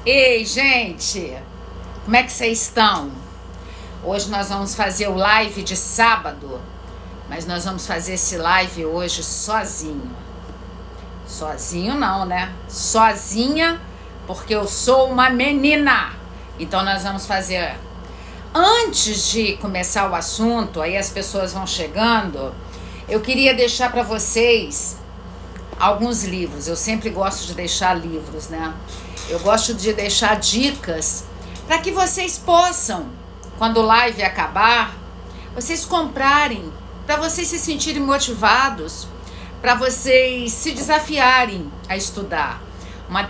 Ei, gente! Como é que vocês estão? Hoje nós vamos fazer o live de sábado, mas nós vamos fazer esse live hoje sozinho. Sozinho não, né? Sozinha, porque eu sou uma menina. Então nós vamos fazer... Antes de começar o assunto, aí as pessoas vão chegando, eu queria deixar para vocês alguns livros. Eu sempre gosto de deixar livros, né? Eu gosto de deixar dicas para que vocês possam, quando o live acabar, vocês comprarem, para vocês se sentirem motivados, para vocês se desafiarem a estudar.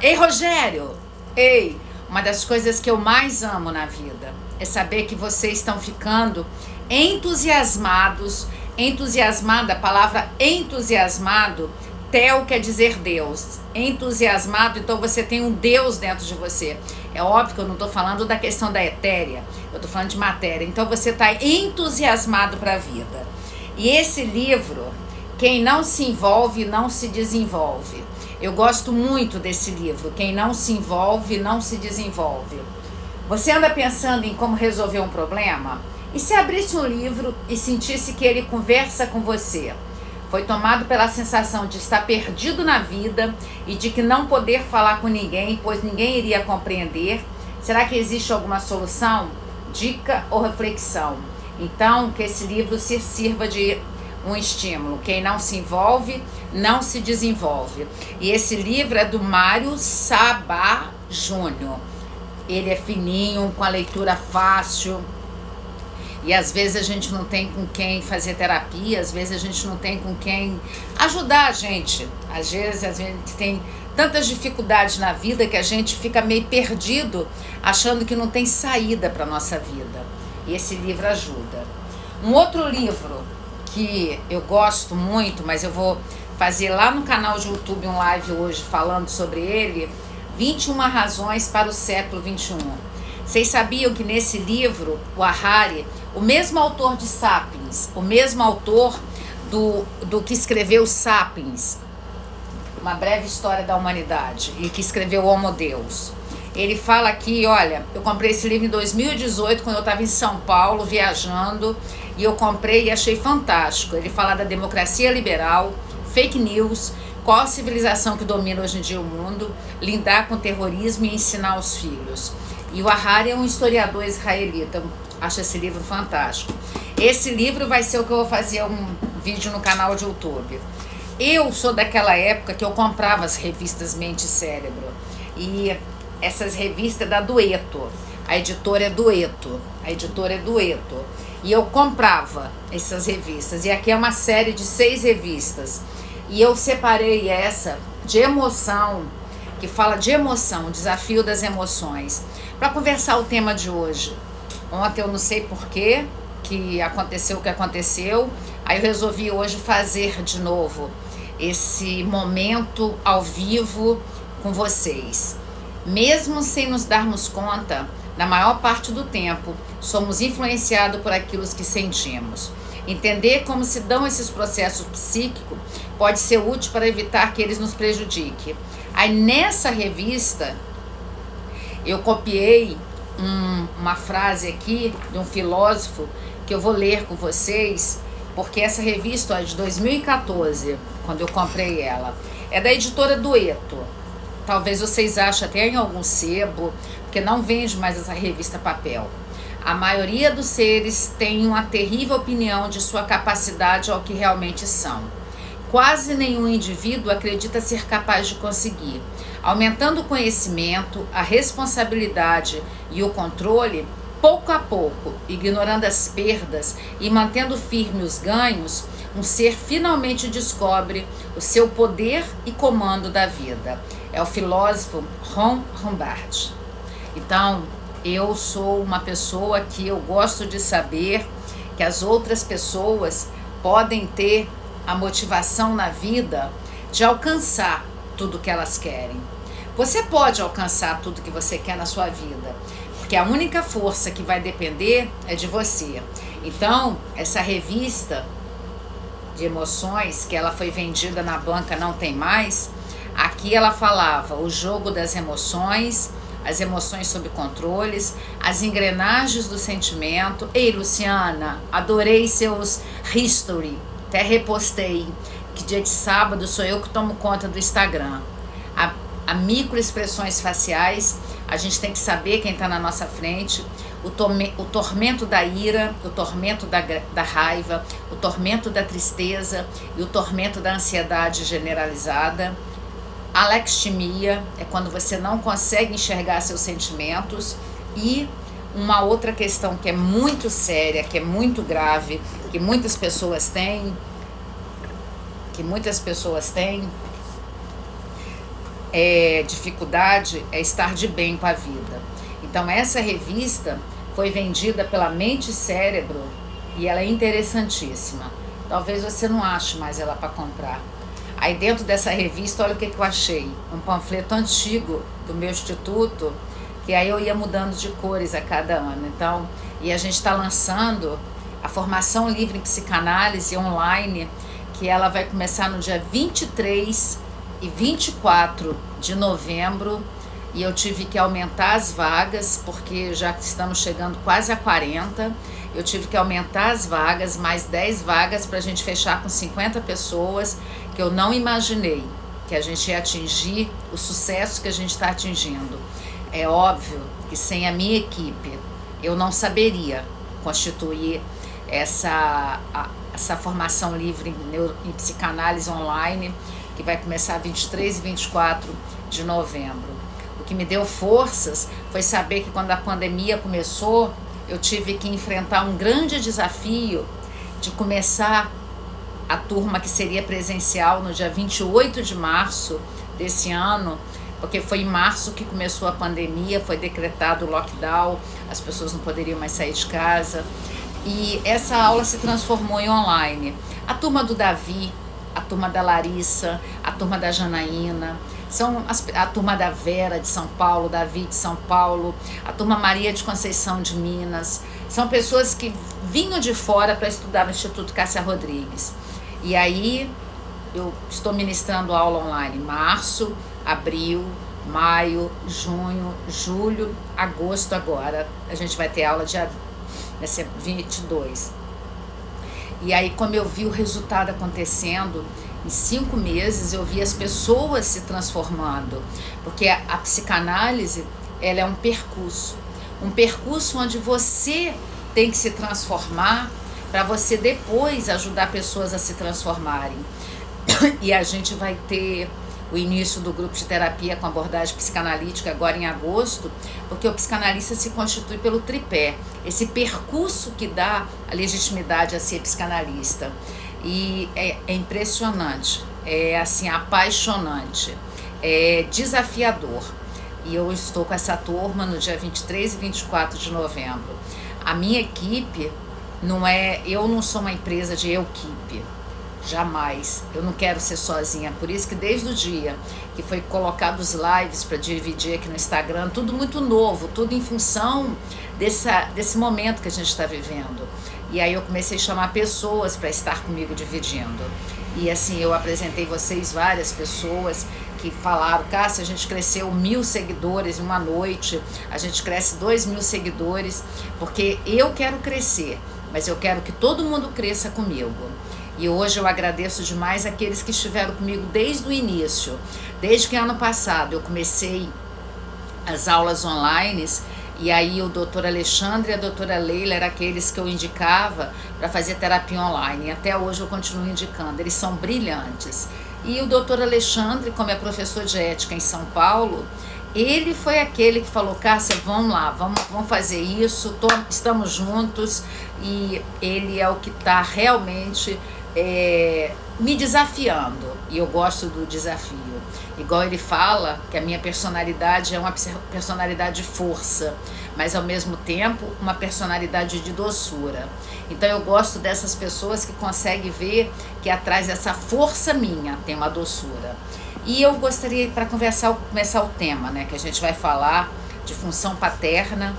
Ei, Rogério! Ei! Uma das coisas que eu mais amo na vida é saber que vocês estão ficando entusiasmados. Entusiasmada, a palavra entusiasmado, Theo quer dizer Deus. Entusiasmado, então você tem um Deus dentro de você. É óbvio que eu não estou falando da questão da etérea, eu estou falando de matéria. Então você está entusiasmado para a vida. E esse livro, Quem Não Se Envolve, Não Se Desenvolve. Eu gosto muito desse livro, Quem Não Se Envolve, Não Se Desenvolve. Você anda pensando em como resolver um problema? E se abrisse um livro e sentisse que ele conversa com você? Foi tomado pela sensação de estar perdido na vida e de que não poder falar com ninguém, pois ninguém iria compreender. Será que existe alguma solução? Dica ou reflexão? Então, que esse livro se sirva de um estímulo. Quem não se envolve, não se desenvolve. E esse livro é do Mário Sabá Júnior. Ele é fininho, com a leitura fácil. E às vezes a gente não tem com quem fazer terapia, às vezes a gente não tem com quem ajudar a gente. Às vezes a gente tem tantas dificuldades na vida que a gente fica meio perdido, achando que não tem saída para a nossa vida. E esse livro ajuda. Um outro livro que eu gosto muito, mas eu vou fazer lá no canal de YouTube um live hoje falando sobre ele, 21 razões para o século 21. Vocês sabiam que nesse livro, o Harari, o mesmo autor de Sapiens, o mesmo autor do que escreveu Sapiens, Uma Breve História da Humanidade, e que escreveu Homo Deus, ele fala aqui, olha, eu comprei esse livro em 2018, quando eu estava em São Paulo, viajando, e eu comprei e achei fantástico. Ele fala da democracia liberal, fake news, qual a civilização que domina hoje em dia o mundo, lidar com o terrorismo e ensinar os filhos. E o Harari é um historiador israelita, acho esse livro fantástico. Esse livro vai ser o que eu vou fazer um vídeo no canal de YouTube. Eu sou daquela época que eu comprava as revistas Mente e Cérebro. E essas revistas da Dueto. A editora é Dueto. E eu comprava essas revistas. E aqui é uma série de 6 revistas. E eu separei essa de emoção, que fala de emoção, o desafio das emoções, para conversar o tema de hoje. Ontem eu não sei porquê que aconteceu o que aconteceu, aí eu resolvi hoje fazer de novo esse momento ao vivo com vocês. Mesmo sem nos darmos conta, na maior parte do tempo, somos influenciados por aquilo que sentimos. Entender como se dão esses processos psíquicos pode ser útil para evitar que eles nos prejudiquem. Aí nessa revista, eu copiei uma frase aqui de um filósofo que eu vou ler com vocês, porque essa revista é de 2014, quando eu comprei ela. É da editora Dueto. Talvez vocês achem até em algum sebo, porque não vende mais essa revista papel. A maioria dos seres tem uma terrível opinião de sua capacidade ao que realmente são. Quase nenhum indivíduo acredita ser capaz de conseguir. Aumentando o conhecimento, a responsabilidade e o controle, pouco a pouco, ignorando as perdas e mantendo firme os ganhos, um ser finalmente descobre o seu poder e comando da vida. É o filósofo Ron Hubbard. Então, eu sou uma pessoa que eu gosto de saber que as outras pessoas podem ter a motivação na vida de alcançar tudo que elas querem. Você pode alcançar tudo que você quer na sua vida, porque a única força que vai depender é de você. Então, essa revista de emoções, que ela foi vendida na banca, não tem mais, aqui ela falava o jogo das emoções, as emoções sob controles, as engrenagens do sentimento. Ei, Luciana, adorei seus history, até repostei, que dia de sábado sou eu que tomo conta do Instagram. A microexpressões faciais, a gente tem que saber quem está na nossa frente, o tormento da ira, o tormento da raiva, o tormento da tristeza e o tormento da ansiedade generalizada. Alextimia é quando você não consegue enxergar seus sentimentos. E uma outra questão que é muito séria, que é muito grave, que muitas pessoas têm, dificuldade, é estar de bem com a vida. Então essa revista foi vendida pela Mente e Cérebro e ela é interessantíssima. Talvez você não ache mais ela para comprar. Aí dentro dessa revista, olha o que eu achei. Um panfleto antigo do meu instituto, que aí eu ia mudando de cores a cada ano. Então, e a gente está lançando a formação livre em psicanálise online, que ela vai começar no dia 23 e 24 de novembro. E eu tive que aumentar as vagas, porque já estamos chegando quase a 40. Eu tive que aumentar as vagas, mais 10 vagas para a gente fechar com 50 pessoas, que eu não imaginei que a gente ia atingir o sucesso que a gente está atingindo. É óbvio que sem a minha equipe eu não saberia constituir essa formação livre em psicanálise online, que vai começar 23 e 24 de novembro. O que me deu forças foi saber que quando a pandemia começou, eu tive que enfrentar um grande desafio de começar a turma que seria presencial no dia 28 de março desse ano, porque foi em março que começou a pandemia, foi decretado o lockdown, as pessoas não poderiam mais sair de casa, e essa aula se transformou em online. A turma do Davi, a turma da Larissa, a turma da Janaína, a turma da Vera de São Paulo, Davi de São Paulo, a turma Maria de Conceição de Minas, são pessoas que vinham de fora para estudar no Instituto Cássia Rodrigues. E aí eu estou ministrando aula online março, abril, maio, junho, julho, agosto agora. A gente vai ter aula dia 22. E aí, como eu vi o resultado acontecendo, em 5 meses eu vi as pessoas se transformando, porque a psicanálise, ela é um percurso onde você tem que se transformar para você depois ajudar pessoas a se transformarem. E a gente vai ter o início do grupo de terapia com abordagem psicanalítica agora em agosto, porque o psicanalista se constitui pelo tripé, esse percurso que dá a legitimidade a ser psicanalista. E é impressionante, é assim, apaixonante, é desafiador. E eu estou com essa turma no dia 23 e 24 de novembro. A minha equipe eu não sou uma empresa de equipe, jamais. Eu não quero ser sozinha, por isso que desde o dia que foi colocado os lives para dividir aqui no Instagram, tudo muito novo, tudo em função desse momento que a gente está vivendo. E aí eu comecei a chamar pessoas para estar comigo dividindo. E assim, eu apresentei vocês várias pessoas que falaram: Cássia, a gente cresceu 1.000 seguidores em uma noite, a gente cresce 2.000 seguidores, porque eu quero crescer, mas eu quero que todo mundo cresça comigo. E hoje eu agradeço demais aqueles que estiveram comigo desde o início. Desde que ano passado eu comecei as aulas online, e aí o doutor Alexandre e a doutora Leila eram aqueles que eu indicava para fazer terapia online. E até hoje eu continuo indicando, eles são brilhantes. E o doutor Alexandre, como é professor de ética em São Paulo, ele foi aquele que falou: Cássia, vamos lá, vamos fazer isso, estamos juntos. E ele é o que está realmente me desafiando, e eu gosto do desafio. Igual ele fala que a minha personalidade é uma personalidade de força, mas ao mesmo tempo uma personalidade de doçura. Então eu gosto dessas pessoas que conseguem ver que atrás dessa força minha tem uma doçura. E eu gostaria, para começar o tema, né, que a gente vai falar de função paterna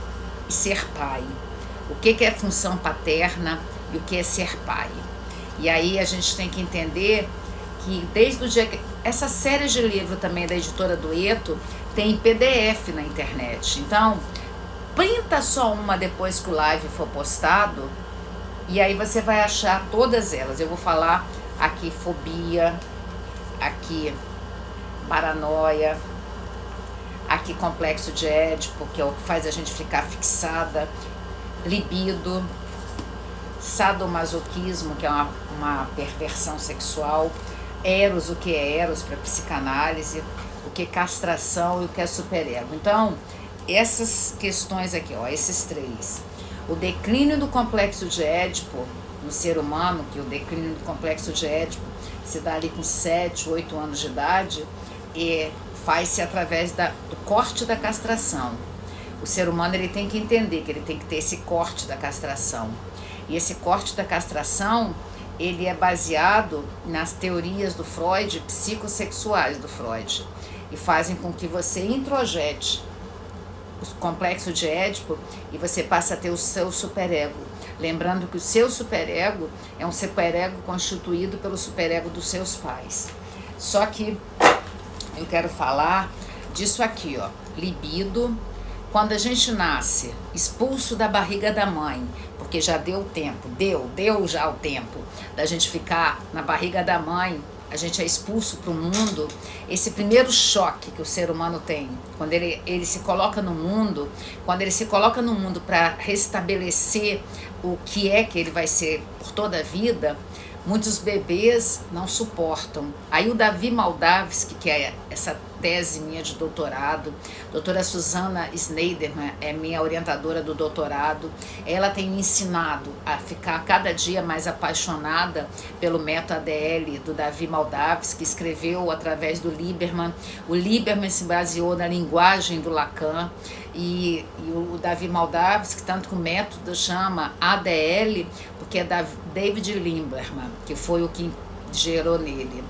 e ser pai. O que é função paterna e o que é ser pai? E aí a gente tem que entender que desde o dia essa série de livro também da editora Dueto tem PDF na internet. Então, printa só uma depois que o live for postado e aí você vai achar todas elas. Eu vou falar aqui fobia, aqui paranoia, aqui complexo de Édipo, que é o que faz a gente ficar fixada, libido, sadomasoquismo, que é uma perversão sexual, Eros, o que é Eros para psicanálise, o que é castração e o que é superego. Então, essas questões aqui, ó, esses três. O declínio do complexo de Édipo no ser humano, que o declínio do complexo de Édipo se dá ali com 7, 8 anos de idade, e faz-se através do corte da castração. O ser humano ele tem que entender que ele tem que ter esse corte da castração. E esse corte da castração, ele é baseado nas teorias do Freud, psicossexuais do Freud, e fazem com que você introjete o complexo de Édipo e você passa a ter o seu superego. Lembrando que o seu superego é um superego constituído pelo superego dos seus pais. Só que eu quero falar disso aqui, ó, libido. Quando a gente nasce expulso da barriga da mãe, porque já deu o tempo, deu já o tempo da gente ficar na barriga da mãe, a gente é expulso para o mundo. Esse primeiro choque que o ser humano tem, quando ele se coloca no mundo, quando ele se coloca no mundo para restabelecer o que é que ele vai ser por toda a vida, muitos bebês não suportam. Aí o Davi Moldavsky, que é essa tese minha de doutorado, doutora Susana Schneiderman é minha orientadora do doutorado, ela tem me ensinado a ficar cada dia mais apaixonada pelo método ADL do Davi Moldavsky, que escreveu através do Lieberman. O Lieberman se baseou na linguagem do Lacan, e o Davi Moldavsky, tanto que o método chama ADL, porque é da David Lieberman, que foi o que gerou nele.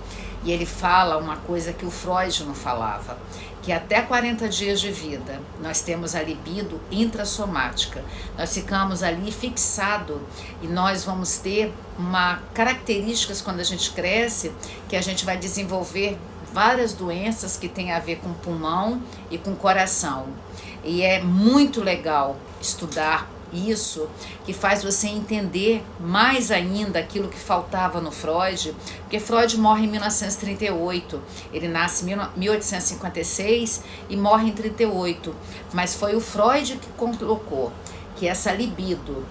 E ele fala uma coisa que o Freud não falava, que até 40 dias de vida nós temos a libido intrassomática. Nós ficamos ali fixado e nós vamos ter uma características quando a gente cresce, que a gente vai desenvolver várias doenças que têm a ver com pulmão e com coração. E é muito legal estudar isso, que faz você entender mais ainda aquilo que faltava no Freud, porque Freud morre em 1938, ele nasce em 1856 e morre em 38, mas foi o Freud que colocou que essa libido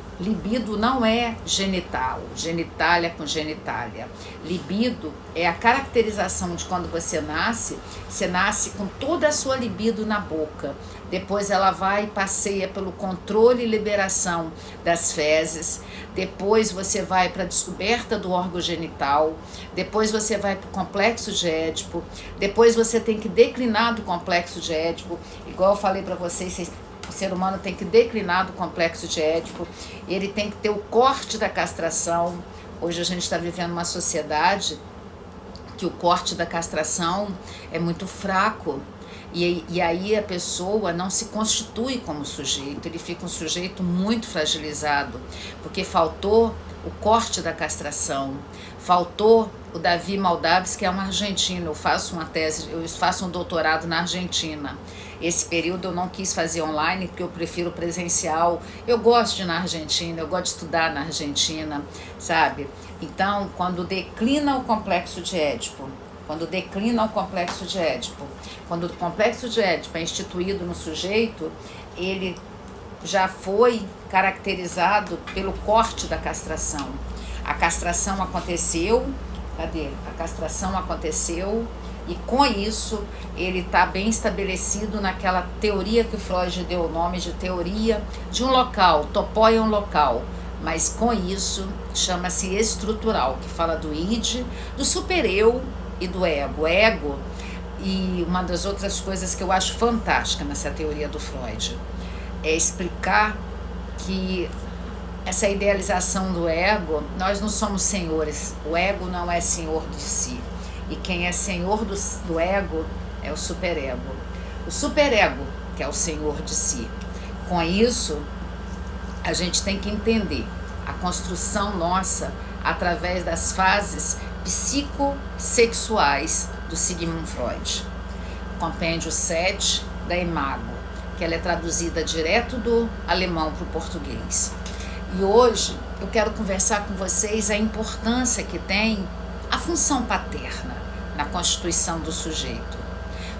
não é genital, genitália com genitália. Libido é a caracterização de quando você nasce com toda a sua libido na boca. Depois ela vai e passeia pelo controle e liberação das fezes. Depois você vai para a descoberta do órgão genital. Depois você vai para o complexo de Édipo. Depois você tem que declinar do complexo de Édipo. Igual eu falei para vocês, o ser humano tem que declinar do complexo de Édipo, ele tem que ter o corte da castração. Hoje a gente está vivendo uma sociedade que o corte da castração é muito fraco, e aí a pessoa não se constitui como sujeito, ele fica um sujeito muito fragilizado, porque faltou o corte da castração, faltou o Davi Moldavsky, que é um argentino. Eu faço uma tese, eu faço um doutorado na Argentina. Esse período eu não quis fazer online, porque eu prefiro presencial. Eu gosto de ir na Argentina, eu gosto de estudar na Argentina, sabe? Então, quando declina o complexo de Édipo, quando o complexo de Édipo é instituído no sujeito, ele já foi caracterizado pelo corte da castração. A castração aconteceu, A castração aconteceu, e com isso ele está bem estabelecido naquela teoria que o Freud deu o nome de teoria de um local, topoi é um local, mas com isso chama-se estrutural, que fala do id, do supereu e do ego. Ego, e uma das outras coisas que eu acho fantástica nessa teoria do Freud é explicar que essa idealização do ego, nós não somos senhores, o ego não é senhor de si, e quem é senhor do ego é o superego. O superego que é o senhor de si. Com isso, a gente tem que entender a construção nossa através das fases psicossexuais do Sigmund Freud, compêndio 7 da Imago, que ela é traduzida direto do alemão para o português. E hoje eu quero conversar com vocês a importância que tem a função paterna na constituição do sujeito.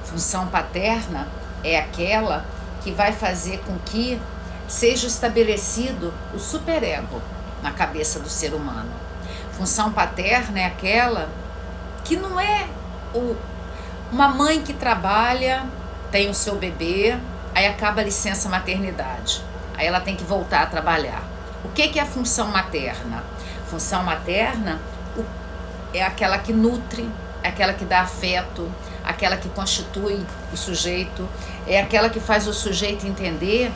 Função paterna é aquela que vai fazer com que seja estabelecido o superego na cabeça do ser humano. Função paterna é aquela que não é uma mãe que trabalha, tem o seu bebê, aí acaba a licença maternidade, aí ela tem que voltar a trabalhar. O que é a função materna? Função materna é aquela que nutre, é aquela que dá afeto, aquela que constitui o sujeito, é aquela que faz o sujeito entender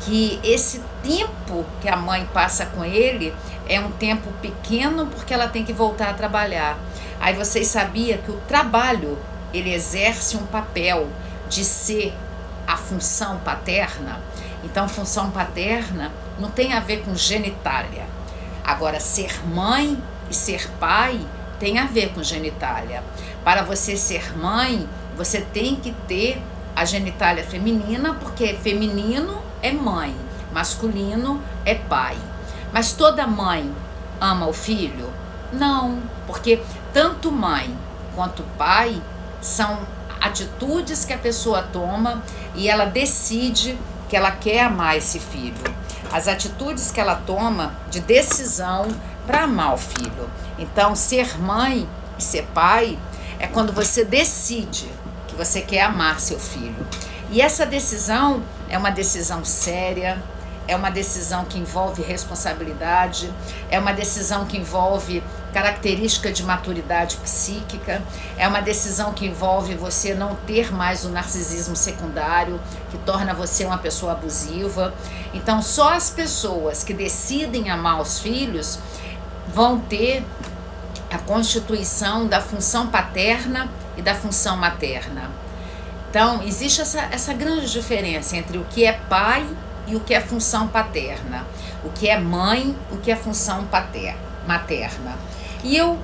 que esse tempo que a mãe passa com ele é um tempo pequeno porque ela tem que voltar a trabalhar. Aí vocês sabiam que o trabalho, ele exerce um papel de ser a função paterna? Então, função paterna não tem a ver com genitália. Agora, ser mãe e ser pai tem a ver com genitália. Para você ser mãe, você tem que ter a genitália feminina, porque feminino é mãe, masculino é pai. Mas toda mãe ama o filho? Não, porque tanto mãe quanto pai são atitudes que a pessoa toma e ela decide que ela quer amar esse filho. As atitudes que ela toma de decisão para amar o filho. Então, ser mãe e ser pai é quando você decide que você quer amar seu filho. E essa decisão é uma decisão séria, é uma decisão que envolve responsabilidade, é uma decisão que envolve característica de maturidade psíquica, é uma decisão que envolve você não ter mais o narcisismo secundário, que torna você uma pessoa abusiva. Então, só as pessoas que decidem amar os filhos vão ter a constituição da função paterna e da função materna. Então, existe essa grande diferença entre o que é pai e o que é função paterna, o que é mãe, o que é função materna. E eu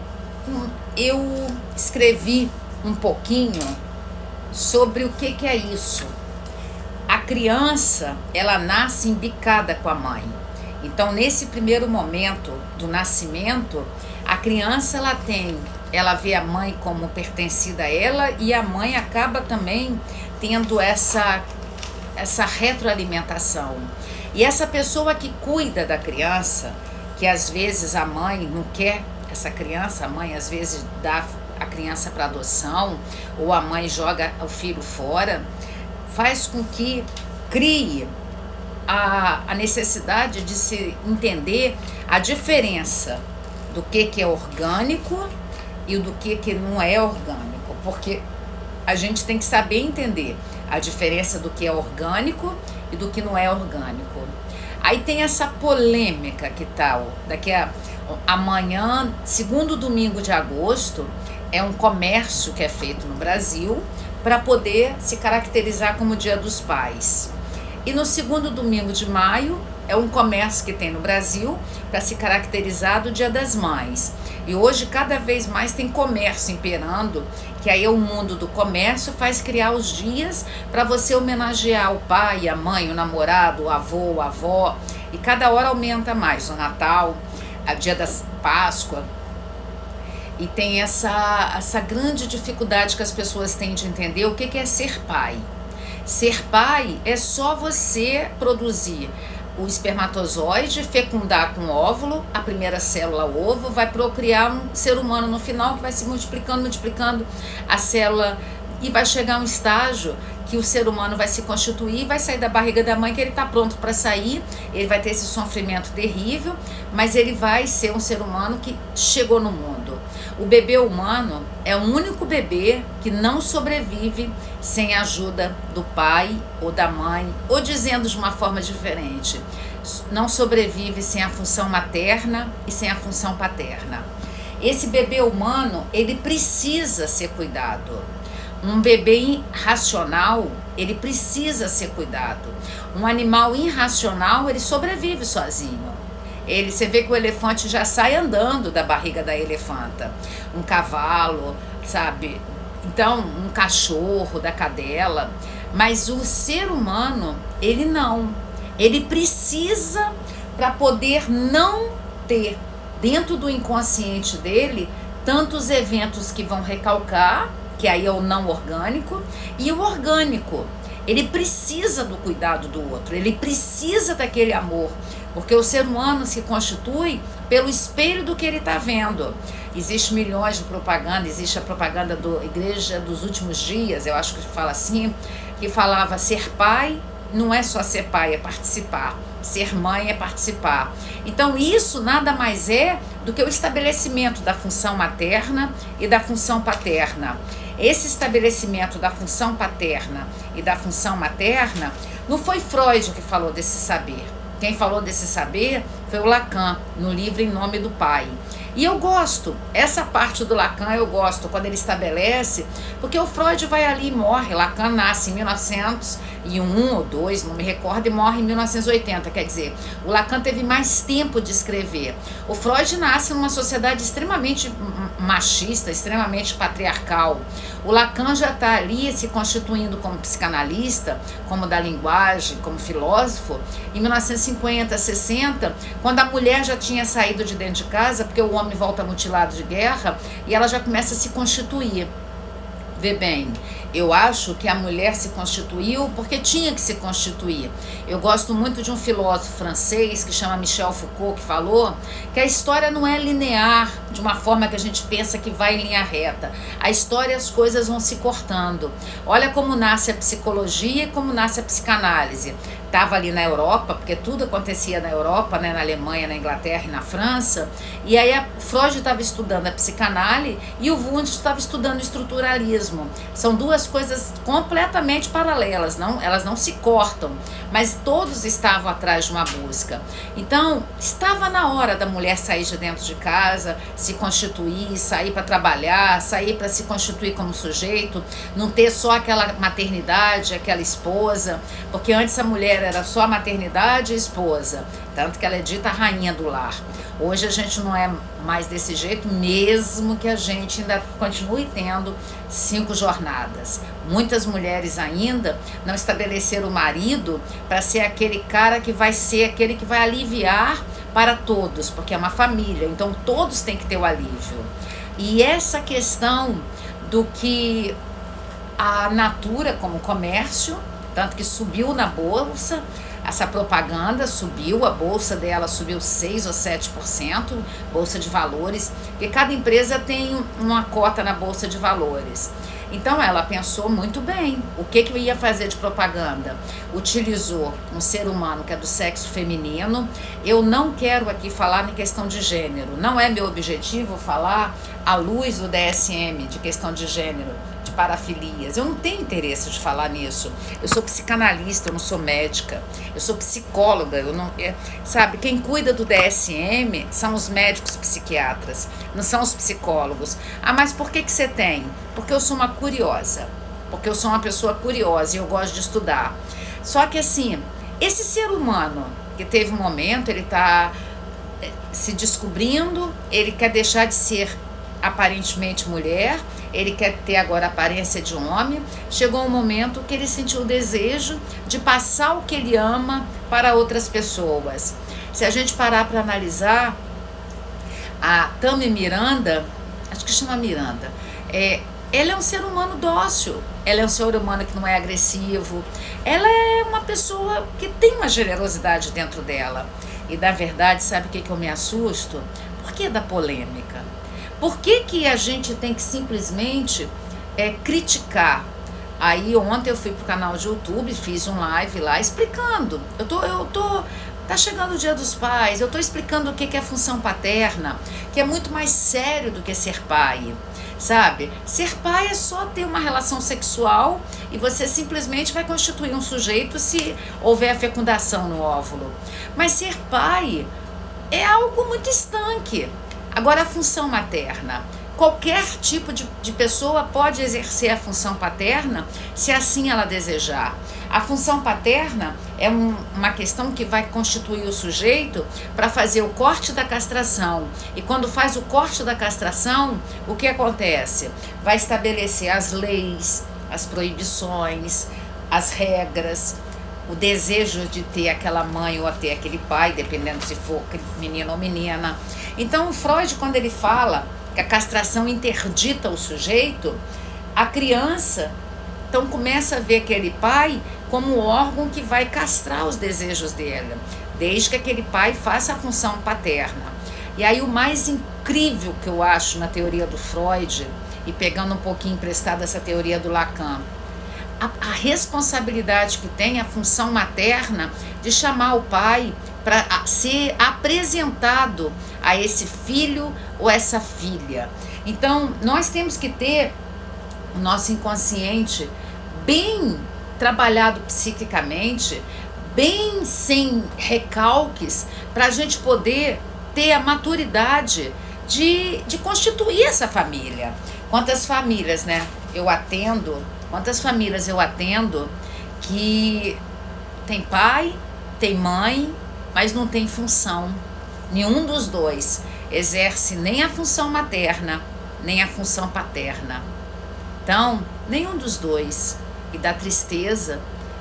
escrevi um pouquinho sobre o que é isso. A criança, ela nasce embicada com a mãe. Então, nesse primeiro momento do nascimento, a criança ela vê a mãe como pertencida a ela e a mãe acaba também tendo essa retroalimentação. E essa pessoa que cuida da criança, que às vezes a mãe não quer essa criança, a mãe às vezes dá a criança para adoção ou a mãe joga o filho fora, faz com que crie a necessidade de se entender a diferença do que é orgânico e do que não é orgânico, porque a gente tem que saber entender a diferença do que é orgânico e do que não é orgânico. Aí tem essa polêmica que tal, amanhã, segundo domingo de agosto, é um comércio que é feito no Brasil para poder se caracterizar como Dia dos Pais. E no segundo domingo de maio é um comércio que tem no Brasil para se caracterizar do Dia das Mães. E hoje cada vez mais tem comércio imperando, que aí o mundo do comércio faz criar os dias para você homenagear o pai, a mãe, o namorado, o avô, a avó. E cada hora aumenta mais, o Natal, o Dia da Páscoa. E tem essa grande dificuldade que as pessoas têm de entender o que é ser pai. Ser pai é só você produzir o espermatozoide, fecundar com óvulo, a primeira célula, o ovo, vai procriar um ser humano no final que vai se multiplicando a célula e vai chegar a um estágio que o ser humano vai se constituir, vai sair da barriga da mãe, que ele está pronto para sair, ele vai ter esse sofrimento terrível, mas ele vai ser um ser humano que chegou no mundo. O bebê humano é o único bebê que não sobrevive sem a ajuda do pai ou da mãe, ou dizendo de uma forma diferente, não sobrevive sem a função materna e sem a função paterna. Esse bebê humano, ele precisa ser cuidado. Um bebê racional, ele precisa ser cuidado. Um animal irracional, ele sobrevive sozinho. Você vê que o elefante já sai andando da barriga da elefanta. Um cavalo, sabe, Então, um cachorro, da cadela, mas o ser humano, ele não. Ele precisa, para poder não ter dentro do inconsciente dele tantos eventos que vão recalcar, que aí é o não orgânico, e o orgânico. Ele precisa do cuidado do outro, ele precisa daquele amor, porque o ser humano se constitui pelo espelho do que ele está vendo. Existe milhões de propaganda, existe a propaganda da Igreja dos Últimos Dias, eu acho que fala assim, que falava ser pai não é só ser pai, é participar. Ser mãe é participar. Então isso nada mais é do que o estabelecimento da função materna e da função paterna. Esse estabelecimento da função paterna e da função materna, não foi Freud que falou desse saber. Quem falou desse saber foi o Lacan, no livro Em Nome do Pai. E eu gosto, essa parte do Lacan eu gosto, quando ele estabelece, porque o Freud vai ali e morre. Lacan nasce em 1901 ou 2, não me recordo, e morre em 1980, quer dizer, o Lacan teve mais tempo de escrever. O Freud nasce numa sociedade extremamente machista, extremamente patriarcal. O Lacan já está ali se constituindo como psicanalista, como da linguagem, como filósofo, em 1950, 60, quando a mulher já tinha saído de dentro de casa, porque o homem volta mutilado de guerra, e ela já começa a se constituir. Vê bem, eu acho que a mulher se constituiu porque tinha que se constituir. Eu gosto muito de um filósofo francês que chama Michel Foucault, que falou que a história não é linear, de uma forma que a gente pensa que vai em linha reta. A história, as coisas vão se cortando. Olha como nasce a psicologia e como nasce a psicanálise. Estava ali na Europa, porque tudo acontecia na Europa, né, na Alemanha, na Inglaterra e na França, e aí Freud estava estudando a psicanálise e o Wundt estava estudando o estruturalismo. São duas coisas completamente paralelas, elas não se cortam, mas todos estavam atrás de uma busca. Então, estava na hora da mulher sair de dentro de casa, se constituir, sair para trabalhar, sair para se constituir como sujeito, não ter só aquela maternidade, aquela esposa, porque antes a mulher era só a maternidade e esposa, tanto que ela é dita a rainha do lar. Hoje a gente não é mais desse jeito, mesmo que a gente ainda continue tendo 5 jornadas. Muitas mulheres ainda não estabeleceram o marido para ser aquele cara que vai ser aquele que vai aliviar para todos, porque é uma família, então todos têm que ter o alívio. E essa questão do que a Natura como comércio, tanto que subiu na bolsa, essa propaganda subiu, a bolsa dela subiu 6 ou 7%, bolsa de valores, porque cada empresa tem uma cota na bolsa de valores. Então ela pensou muito bem o que eu ia fazer de propaganda. Utilizou um ser humano que é do sexo feminino. Eu não quero aqui falar em questão de gênero, não é meu objetivo falar à luz do DSM de questão de gênero, de parafilias. Eu não tenho interesse de falar nisso. Eu sou psicanalista, eu não sou médica. Eu sou psicóloga, eu não, sabe, quem cuida do DSM são os médicos psiquiatras, não são os psicólogos. Ah, mas por que você tem? Porque eu sou uma curiosa, porque eu sou uma pessoa curiosa e eu gosto de estudar. Só que assim, esse ser humano que teve um momento, ele está se descobrindo, ele quer deixar de ser aparentemente mulher, ele quer ter agora a aparência de homem. Chegou um momento que ele sentiu o desejo de passar o que ele ama para outras pessoas. Se a gente parar para analisar, a Tami Miranda, acho que chama Miranda, ela é um ser humano dócil, ela é um ser humano que não é agressivo, ela é uma pessoa que tem uma generosidade dentro dela. E na verdade, sabe o que eu me assusto? Por que da polêmica? Por que a gente tem que simplesmente criticar? Aí ontem eu fui pro canal de YouTube, fiz um live lá explicando. Tá chegando o Dia dos Pais, eu tô explicando o que é função paterna, que é muito mais sério do que ser pai, sabe? Ser pai é só ter uma relação sexual e você simplesmente vai constituir um sujeito se houver a fecundação no óvulo. Mas ser pai é algo muito estanque. Agora, a função materna, qualquer tipo de pessoa pode exercer a função paterna se assim ela desejar. A função paterna é uma questão que vai constituir o sujeito para fazer o corte da castração. E quando faz o corte da castração, o que acontece? Vai estabelecer as leis, as proibições, as regras, o desejo de ter aquela mãe ou ter aquele pai, dependendo se for menino ou menina. Então, o Freud, quando ele fala que a castração interdita o sujeito, a criança então começa a ver aquele pai como o órgão que vai castrar os desejos dele, desde que aquele pai faça a função paterna. E aí o mais incrível que eu acho na teoria do Freud, e pegando um pouquinho emprestado essa teoria do Lacan, a responsabilidade que tem a função materna de chamar o pai para ser apresentado a esse filho ou essa filha. Então, nós temos que ter o nosso inconsciente bem trabalhado psiquicamente, bem sem recalques, para a gente poder ter a maturidade de constituir essa família. Quantas famílias, né, quantas famílias eu atendo que tem pai, tem mãe, mas não tem função. Nenhum dos dois exerce nem a função materna, nem a função paterna. Então, nenhum dos dois. E dá tristeza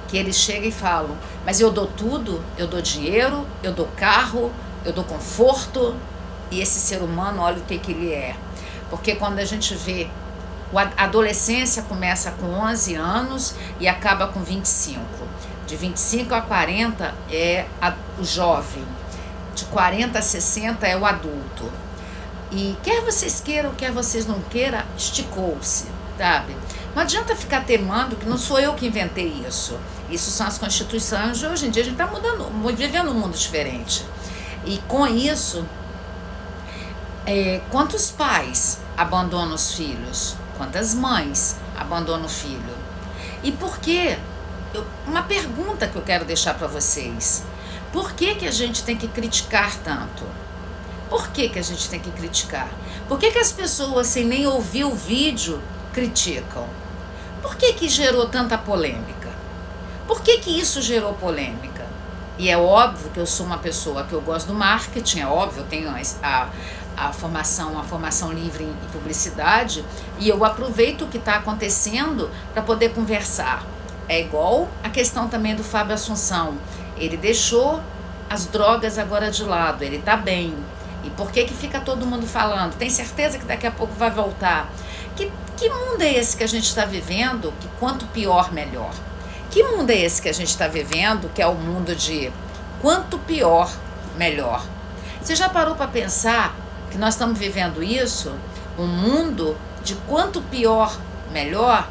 que eles chegam e falam, mas eu dou tudo, eu dou dinheiro, eu dou carro, eu dou conforto, e esse ser humano, olha o que ele é. Porque quando a gente vê, a adolescência começa com 11 anos e acaba com 25. De 25 a 40 é o jovem, de 40 a 60 é o adulto. E quer vocês queiram, quer vocês não queiram, esticou-se, sabe? Não adianta ficar temando que não sou eu que inventei isso. Isso são as constituições de hoje em dia. A gente está vivendo um mundo diferente. E com isso, quantos pais abandonam os filhos? Quantas mães abandonam o filho? E por quê? Uma pergunta que eu quero deixar para vocês. Por que a gente tem que criticar tanto? Por que a gente tem que criticar? Por que as pessoas, sem nem ouvir o vídeo, criticam? Por que gerou tanta polêmica? Por que isso gerou polêmica? E é óbvio que eu sou uma pessoa que eu gosto do marketing, é óbvio, eu tenho a formação livre em publicidade, e eu aproveito o que está acontecendo para poder conversar. É igual a questão também do Fábio Assunção. Ele deixou as drogas agora de lado, ele está bem. E por que fica todo mundo falando? Tem certeza que daqui a pouco vai voltar? Que mundo é esse que a gente está vivendo, que quanto pior, melhor? Que mundo é esse que a gente está vivendo, que é o mundo de quanto pior, melhor? Você já parou para pensar que nós estamos vivendo isso? Um mundo de quanto pior, melhor?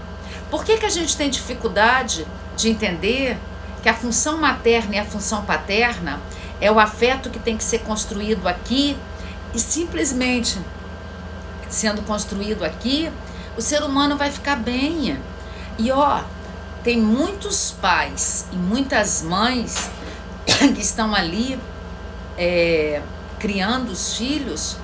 Por que a gente tem dificuldade de entender que a função materna e a função paterna é o afeto que tem que ser construído aqui, e simplesmente sendo construído aqui, o ser humano vai ficar bem. E tem muitos pais e muitas mães que estão ali criando os filhos,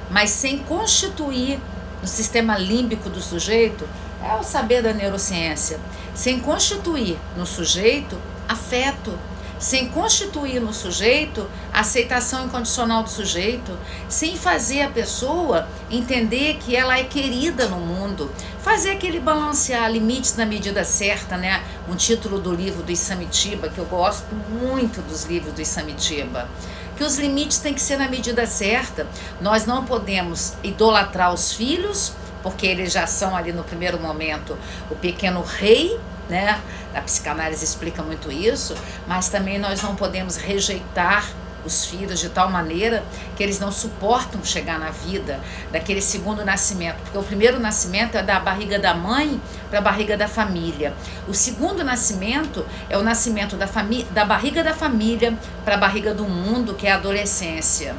mas sem constituir no sistema límbico do sujeito, é o saber da neurociência, sem constituir no sujeito afeto, sem constituir no sujeito a aceitação incondicional do sujeito, sem fazer a pessoa entender que ela é querida no mundo, fazer aquele balancear limites na medida certa, né? Um título do livro do Isamitiba, que eu gosto muito dos livros do Isamitiba, que os limites têm que ser na medida certa. Nós não podemos idolatrar os filhos, porque eles já são ali no primeiro momento o pequeno rei, né? A psicanálise explica muito isso, mas também nós não podemos rejeitar os filhos de tal maneira que eles não suportam chegar na vida daquele segundo nascimento, porque o primeiro nascimento é da barriga da mãe para a barriga da família. O segundo nascimento é o nascimento da barriga da família para a barriga do mundo, que é a adolescência.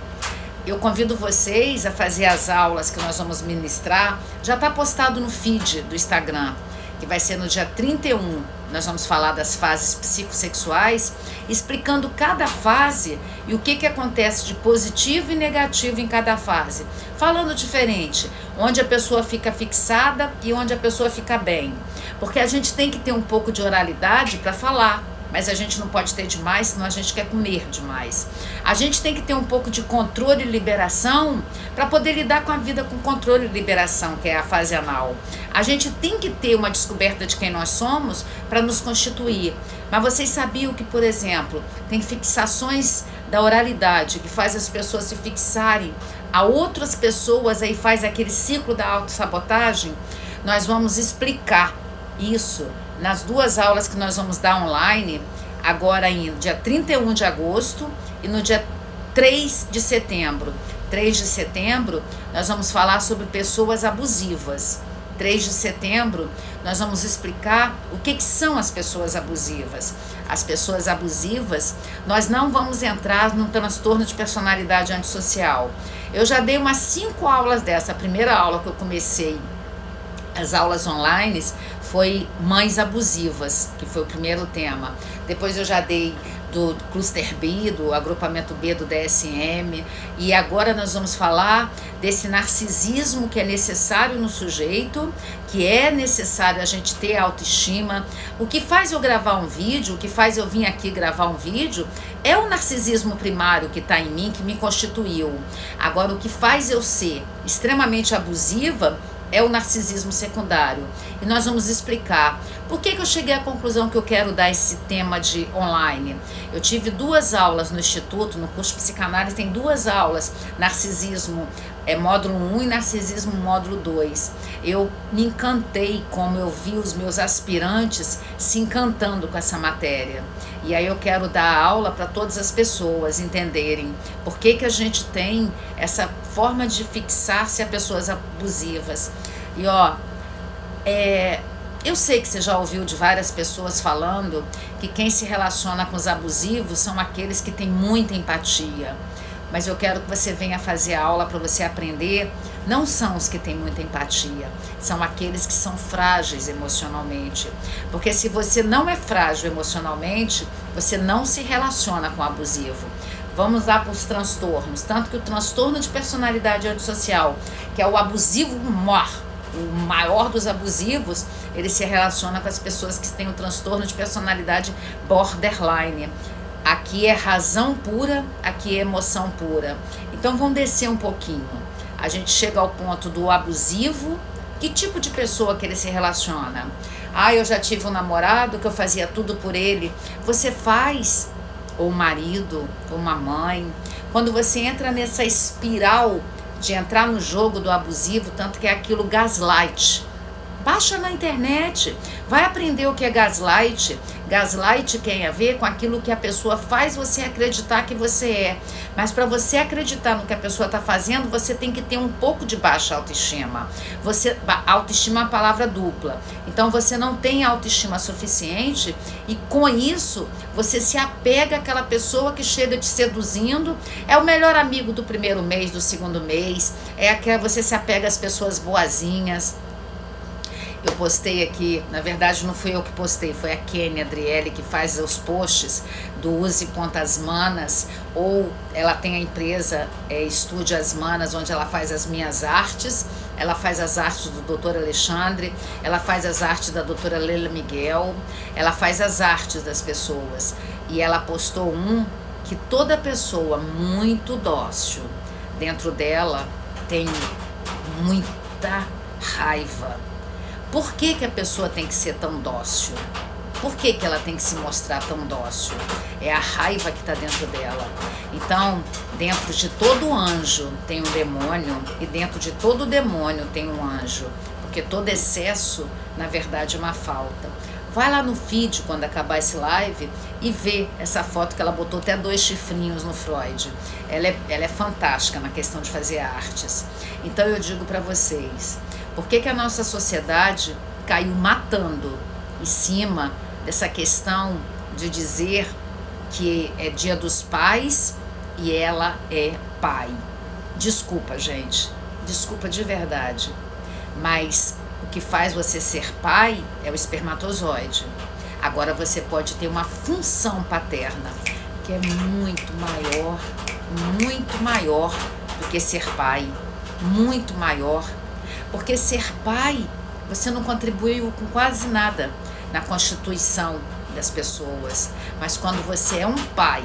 Eu convido vocês a fazer as aulas que nós vamos ministrar, já está postado no feed do Instagram, que vai ser no dia 31. Nós vamos falar das fases psicossexuais, explicando cada fase e o que acontece de positivo e negativo em cada fase. Falando diferente, onde a pessoa fica fixada e onde a pessoa fica bem. Porque a gente tem que ter um pouco de oralidade para falar, mas a gente não pode ter demais, senão a gente quer comer demais. A gente tem que ter um pouco de controle e liberação para poder lidar com a vida com controle e liberação, que é a fase anal. A gente tem que ter uma descoberta de quem nós somos para nos constituir. Mas vocês sabiam que, por exemplo, tem fixações da oralidade que faz as pessoas se fixarem a outras pessoas, aí faz aquele ciclo da autossabotagem? Nós vamos explicar isso nas 2 aulas que nós vamos dar online, agora no dia 31 de agosto e no dia 3 de setembro. 3 de setembro, nós vamos falar sobre pessoas abusivas. 3 de setembro, nós vamos explicar o que são as pessoas abusivas. As pessoas abusivas, nós não vamos entrar num transtorno de personalidade antissocial. Eu já dei umas 5 aulas dessa. A primeira aula que eu comecei as aulas online foi mães abusivas, que foi o primeiro tema. Depois eu já dei do Cluster B, do agrupamento B do DSM, e agora nós vamos falar desse narcisismo que é necessário no sujeito, que é necessário a gente ter autoestima. O que faz eu gravar um vídeo, o que faz eu vir aqui gravar um vídeo, é o narcisismo primário que está em mim, que me constituiu. Agora, o que faz eu ser extremamente abusiva é o narcisismo secundário. E nós vamos explicar por que eu cheguei à conclusão que eu quero dar esse tema de online. Eu tive 2 aulas no Instituto, no curso de psicanálise tem 2 aulas, narcisismo módulo 1 e narcisismo módulo 2. Eu me encantei como eu vi os meus aspirantes se encantando com essa matéria. E aí eu quero dar aula para todas as pessoas entenderem por que a gente tem essa forma de fixar-se a pessoas abusivas. E eu sei que você já ouviu de várias pessoas falando que quem se relaciona com os abusivos são aqueles que têm muita empatia. Mas eu quero que você venha fazer a aula para você aprender. Não são os que têm muita empatia, são aqueles que são frágeis emocionalmente. Porque se você não é frágil emocionalmente, você não se relaciona com o abusivo. Vamos lá para os transtornos. Tanto que o transtorno de personalidade antissocial, que é o abusivo o maior dos abusivos, ele se relaciona com as pessoas que têm o transtorno de personalidade borderline. Aqui é razão pura, aqui é emoção pura. Então vamos descer um pouquinho. A gente chega ao ponto do abusivo. Que tipo de pessoa que ele se relaciona? Eu já tive um namorado que eu fazia tudo por ele. Você faz, ou um marido, ou uma mãe. Quando você entra nessa espiral de entrar no jogo do abusivo, tanto que é aquilo gaslight. Baixa na internet, vai aprender o que é gaslight. Gaslight tem a ver com aquilo que a pessoa faz você acreditar que você é. Mas para você acreditar no que a pessoa está fazendo, você tem que ter um pouco de baixa autoestima. Autoestima é uma palavra dupla. Então você não tem autoestima suficiente e com isso você se apega àquela pessoa que chega te seduzindo. É o melhor amigo do primeiro mês, do segundo mês. Você se apega às pessoas boazinhas. Eu postei aqui, na verdade não fui eu que postei, foi a Kênia Adriele que faz os posts do Use Pontas Manas, ou ela tem a empresa Estúdio As Manas, onde ela faz as minhas artes, ela faz as artes do Dr. Alexandre, ela faz as artes da doutora Leila Miguel, ela faz as artes das pessoas. E ela postou que toda pessoa muito dócil, dentro dela tem muita raiva. Por que a pessoa tem que ser tão dócil? Por que ela tem que se mostrar tão dócil? É a raiva que está dentro dela. Então, dentro de todo anjo tem um demônio e dentro de todo demônio tem um anjo. Porque todo excesso, na verdade, é uma falta. Vai lá no feed quando acabar esse live e vê essa foto que ela botou até 2 chifrinhos no Freud. Ela é fantástica na questão de fazer artes. Então eu digo para vocês, por que a nossa sociedade caiu matando em cima dessa questão de dizer que é Dia dos Pais e ela é pai? Desculpa, gente, desculpa de verdade, mas o que faz você ser pai é o espermatozoide. Agora você pode ter uma função paterna que é muito maior do que ser pai, muito maior. Porque ser pai, você não contribuiu com quase nada na constituição das pessoas. Mas quando você é um pai,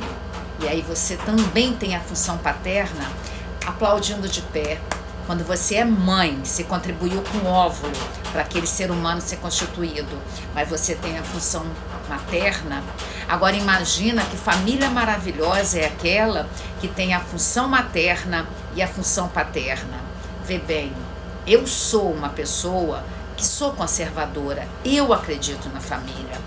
e aí você também tem a função paterna, aplaudindo de pé. Quando você é mãe, você contribuiu com o óvulo para aquele ser humano ser constituído, mas você tem a função materna. Agora imagina que família maravilhosa é aquela que tem a função materna e a função paterna. Vê bem, eu sou uma pessoa que sou conservadora, eu acredito na família.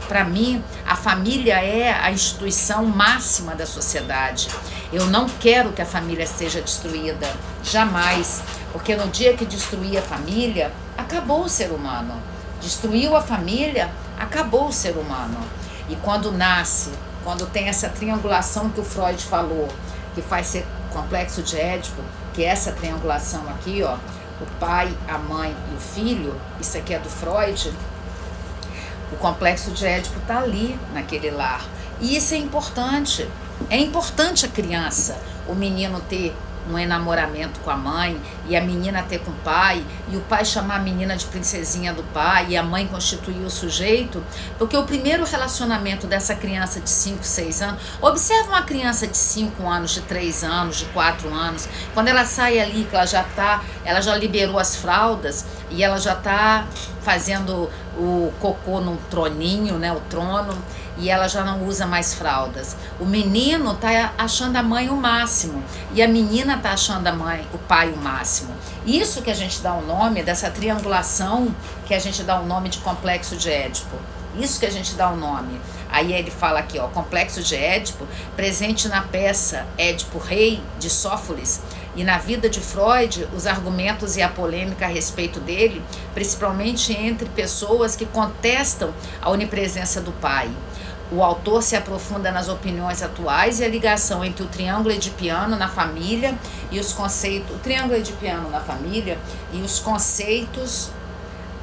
Para mim, a família é a instituição máxima da sociedade. Eu não quero que a família seja destruída, jamais. Porque no dia que destruir a família, acabou o ser humano. Destruiu a família, acabou o ser humano. E quando nasce, quando tem essa triangulação que o Freud falou, que faz ser complexo de Édipo, que é essa triangulação aqui, ó, o pai, a mãe e o filho, isso aqui é do Freud. O complexo de Édipo está ali, naquele lar. E isso é importante. É importante a criança, o menino ter um enamoramento com a mãe, e a menina ter com o pai, e o pai chamar a menina de princesinha do pai, e a mãe constituir o sujeito, porque o primeiro relacionamento dessa criança de 5, 6 anos, observa uma criança de 5 anos, de 3 anos, de 4 anos, quando ela sai ali, que ela já liberou as fraldas, e ela já está fazendo o cocô num troninho, né, o trono, e ela já não usa mais fraldas. O menino tá achando a mãe o máximo, e a menina tá achando o pai o máximo. Isso que a gente dá o nome dessa triangulação, que a gente dá o nome de complexo de Édipo. Isso que a gente dá o nome. Aí ele fala aqui, ó, complexo de Édipo, presente na peça Édipo Rei, de Sófocles, e na vida de Freud, os argumentos e a polêmica a respeito dele, principalmente entre pessoas que contestam a onipresença do pai. O autor se aprofunda nas opiniões atuais e a ligação entre o triângulo edipiano na família e os conceitos, o triângulo edipiano na família e os conceitos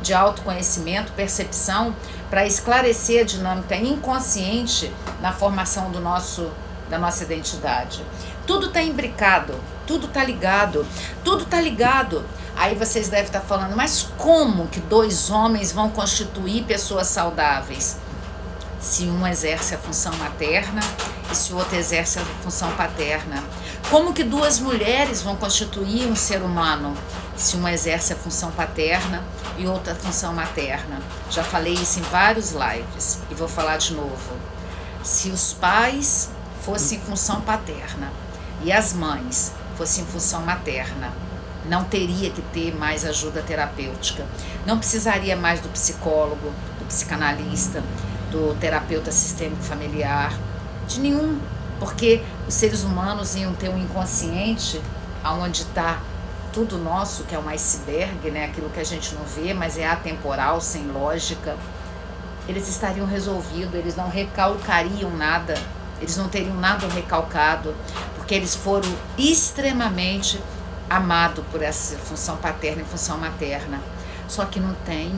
de autoconhecimento, percepção, para esclarecer a dinâmica inconsciente na formação da nossa identidade. Tudo está imbricado, tudo está ligado, tudo está ligado. Aí vocês devem estar falando, mas como que 2 homens vão constituir pessoas saudáveis? Se um exerce a função materna e se o outro exerce a função paterna. Como que 2 mulheres vão constituir um ser humano? Se uma exerce a função paterna e outra a função materna. Já falei isso em vários lives e vou falar de novo. Se os pais fossem em função paterna e as mães fossem em função materna, não teria que ter mais ajuda terapêutica. Não precisaria mais do psicólogo, do psicanalista, do terapeuta sistêmico familiar, de nenhum, porque os seres humanos iam ter um inconsciente onde está tudo nosso, que é um iceberg, né? Aquilo que a gente não vê, mas é atemporal, sem lógica. Eles estariam resolvidos, eles não recalcariam nada, eles não teriam nada recalcado, porque eles foram extremamente amados por essa função paterna e função materna. Só que não tem.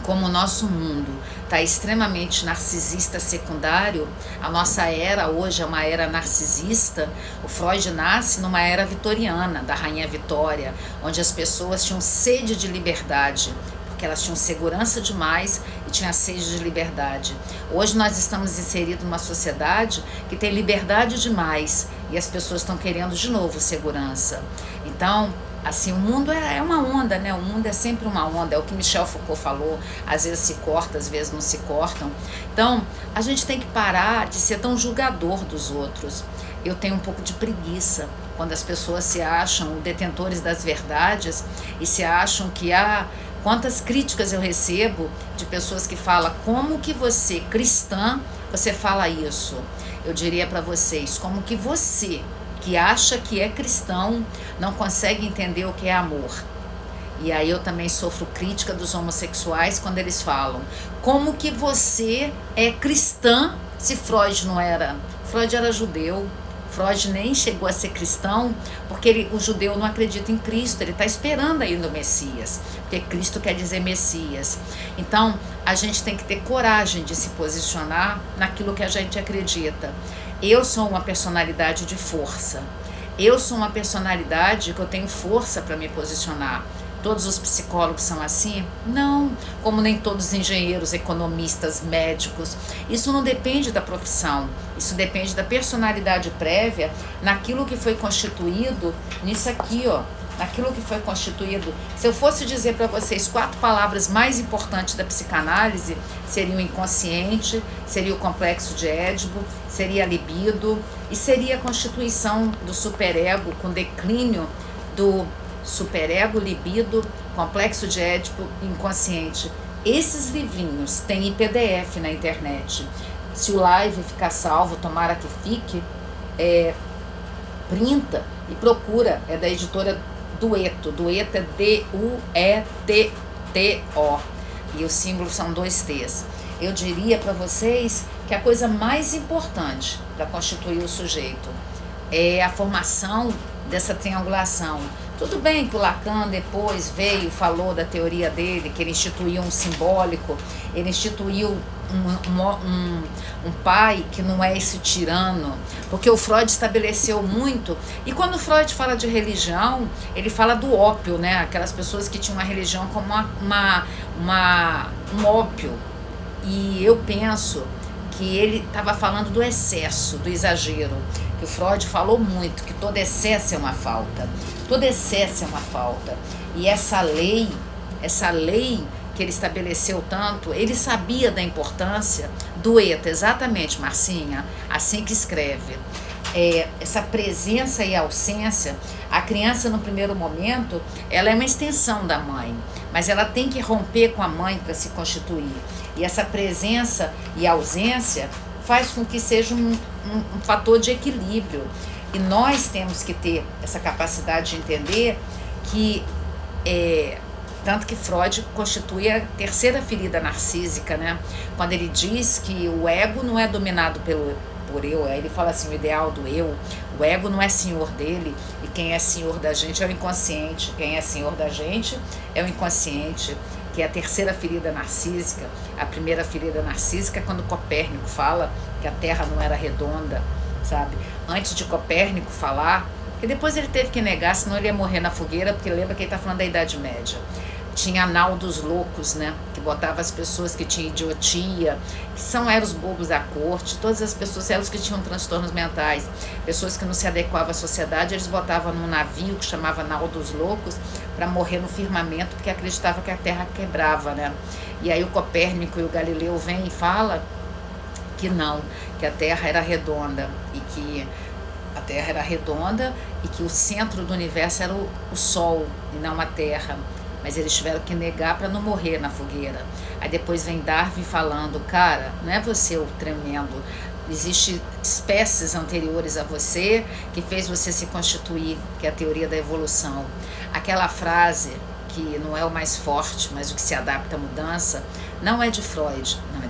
Como o nosso mundo está extremamente narcisista secundário, a nossa era hoje é uma era narcisista. O Freud nasce numa era vitoriana, da Rainha Vitória, onde as pessoas tinham sede de liberdade, porque elas tinham segurança demais e tinham sede de liberdade. Hoje nós estamos inseridos numa sociedade que tem liberdade demais e as pessoas estão querendo de novo segurança. Então, assim, o mundo é uma onda, né? O mundo é sempre uma onda, é o que Michel Foucault falou, às vezes se corta, às vezes não se cortam. Então, a gente tem que parar de ser tão julgador dos outros. Eu tenho um pouco de preguiça quando as pessoas se acham detentores das verdades e se acham que quantas críticas eu recebo de pessoas que falam, como que você, cristã, você fala isso? Eu diria para vocês, como que você, que acha que é cristão, não consegue entender o que é amor. E aí eu também sofro crítica dos homossexuais quando eles falam, como que você é cristã se Freud não era? Freud era judeu, Freud nem chegou a ser cristão, porque o judeu não acredita em Cristo, ele está esperando ainda o Messias, porque Cristo quer dizer Messias. Então, a gente tem que ter coragem de se posicionar naquilo que a gente acredita. Eu sou uma personalidade de força. Eu sou uma personalidade que eu tenho força para me posicionar. Todos os psicólogos são assim? Não, como nem todos os engenheiros, economistas, médicos. Isso não depende da profissão, isso depende da personalidade prévia naquilo que foi constituído nisso aqui, ó. Naquilo que foi constituído. Se eu fosse dizer para vocês 4 palavras mais importantes da psicanálise, seria o inconsciente, seria o complexo de Édipo, seria a libido e seria a constituição do superego com declínio do superego, libido, complexo de Édipo e inconsciente. Esses livrinhos tem em PDF na internet. Se o live ficar salvo, tomara que fique, printa e procura, é da editora Dueto. Dueto é D-U-E-T-T-O e os símbolos são 2 T's. Eu diria para vocês que a coisa mais importante para constituir o sujeito é a formação dessa triangulação. Tudo bem que o Lacan depois veio e falou da teoria dele, que ele instituiu um simbólico, ele instituiu um pai que não é esse tirano, porque o Freud estabeleceu muito, e quando o Freud fala de religião, ele fala do ópio, né? Aquelas pessoas que tinham a religião como um ópio, e eu penso que ele estava falando do excesso, do exagero, que o Freud falou muito, que todo excesso é uma falta, todo excesso é uma falta, e essa lei que ele estabeleceu tanto, ele sabia da importância do ETA, exatamente, Marcinha, assim que escreve. Essa presença e ausência, a criança no primeiro momento, ela é uma extensão da mãe, mas ela tem que romper com a mãe para se constituir. E essa presença e ausência faz com que seja um fator de equilíbrio. E nós temos que ter essa capacidade de entender que tanto que Freud constitui a terceira ferida narcísica, né? Quando ele diz que o ego não é dominado por eu, ele fala assim, o ideal do eu, o ego não é senhor dele, e quem é senhor da gente é o inconsciente, quem é senhor da gente é o inconsciente, que é a terceira ferida narcísica. A primeira ferida narcísica é quando Copérnico fala que a Terra não era redonda, sabe? Antes de Copérnico falar, que depois ele teve que negar, senão ele ia morrer na fogueira, porque lembra que ele está falando da Idade Média. Tinha a nau dos loucos, né? Que botava as pessoas que tinham idiotia, que eram os bobos da corte, todas as pessoas, elas que tinham transtornos mentais, pessoas que não se adequavam à sociedade, eles botavam num navio que chamava Nau dos Loucos para morrer no firmamento, porque acreditavam que a Terra quebrava, né? E aí o Copérnico e o Galileu vêm e falam que não, que a Terra era redonda e que a Terra era redonda e que o centro do universo era o Sol e não a Terra. Mas eles tiveram que negar para não morrer na fogueira. Aí depois vem Darwin falando, cara, não é você o tremendo, existem espécies anteriores a você que fez você se constituir, que é a teoria da evolução. Aquela frase que não é o mais forte, mas o que se adapta à mudança, não é de Freud, não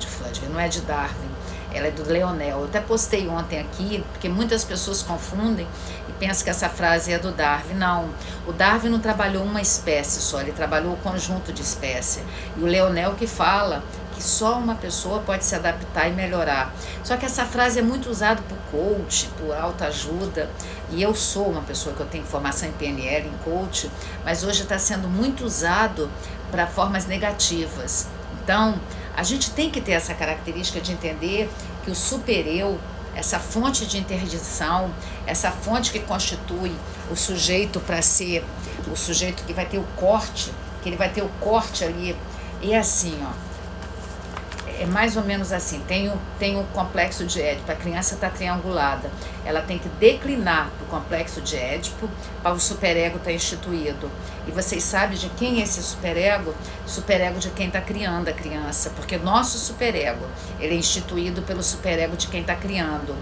é de Darwin, ela é do Leonel. Eu até postei ontem aqui, porque muitas pessoas confundem e pensam que essa frase é do Darwin. Não, o Darwin não trabalhou uma espécie só, ele trabalhou o conjunto de espécies. E o Leonel que fala que só uma pessoa pode se adaptar e melhorar. Só que essa frase é muito usada por coach, por autoajuda, e eu sou uma pessoa que eu tenho formação em PNL, em coach, mas hoje está sendo muito usado para formas negativas. Então, a gente tem que ter essa característica de entender que o super-eu, essa fonte de interdição, essa fonte que constitui o sujeito para ser o sujeito que vai ter o corte, que ele vai ter o corte ali, e assim, ó, é mais ou menos assim, tem o complexo de Édipo, a criança está triangulada, ela tem que declinar do complexo de Édipo para o superego estar instituído. E vocês sabem de quem é esse superego? Superego de quem está criando a criança, porque nosso superego, ele é instituído pelo superego de quem está criando.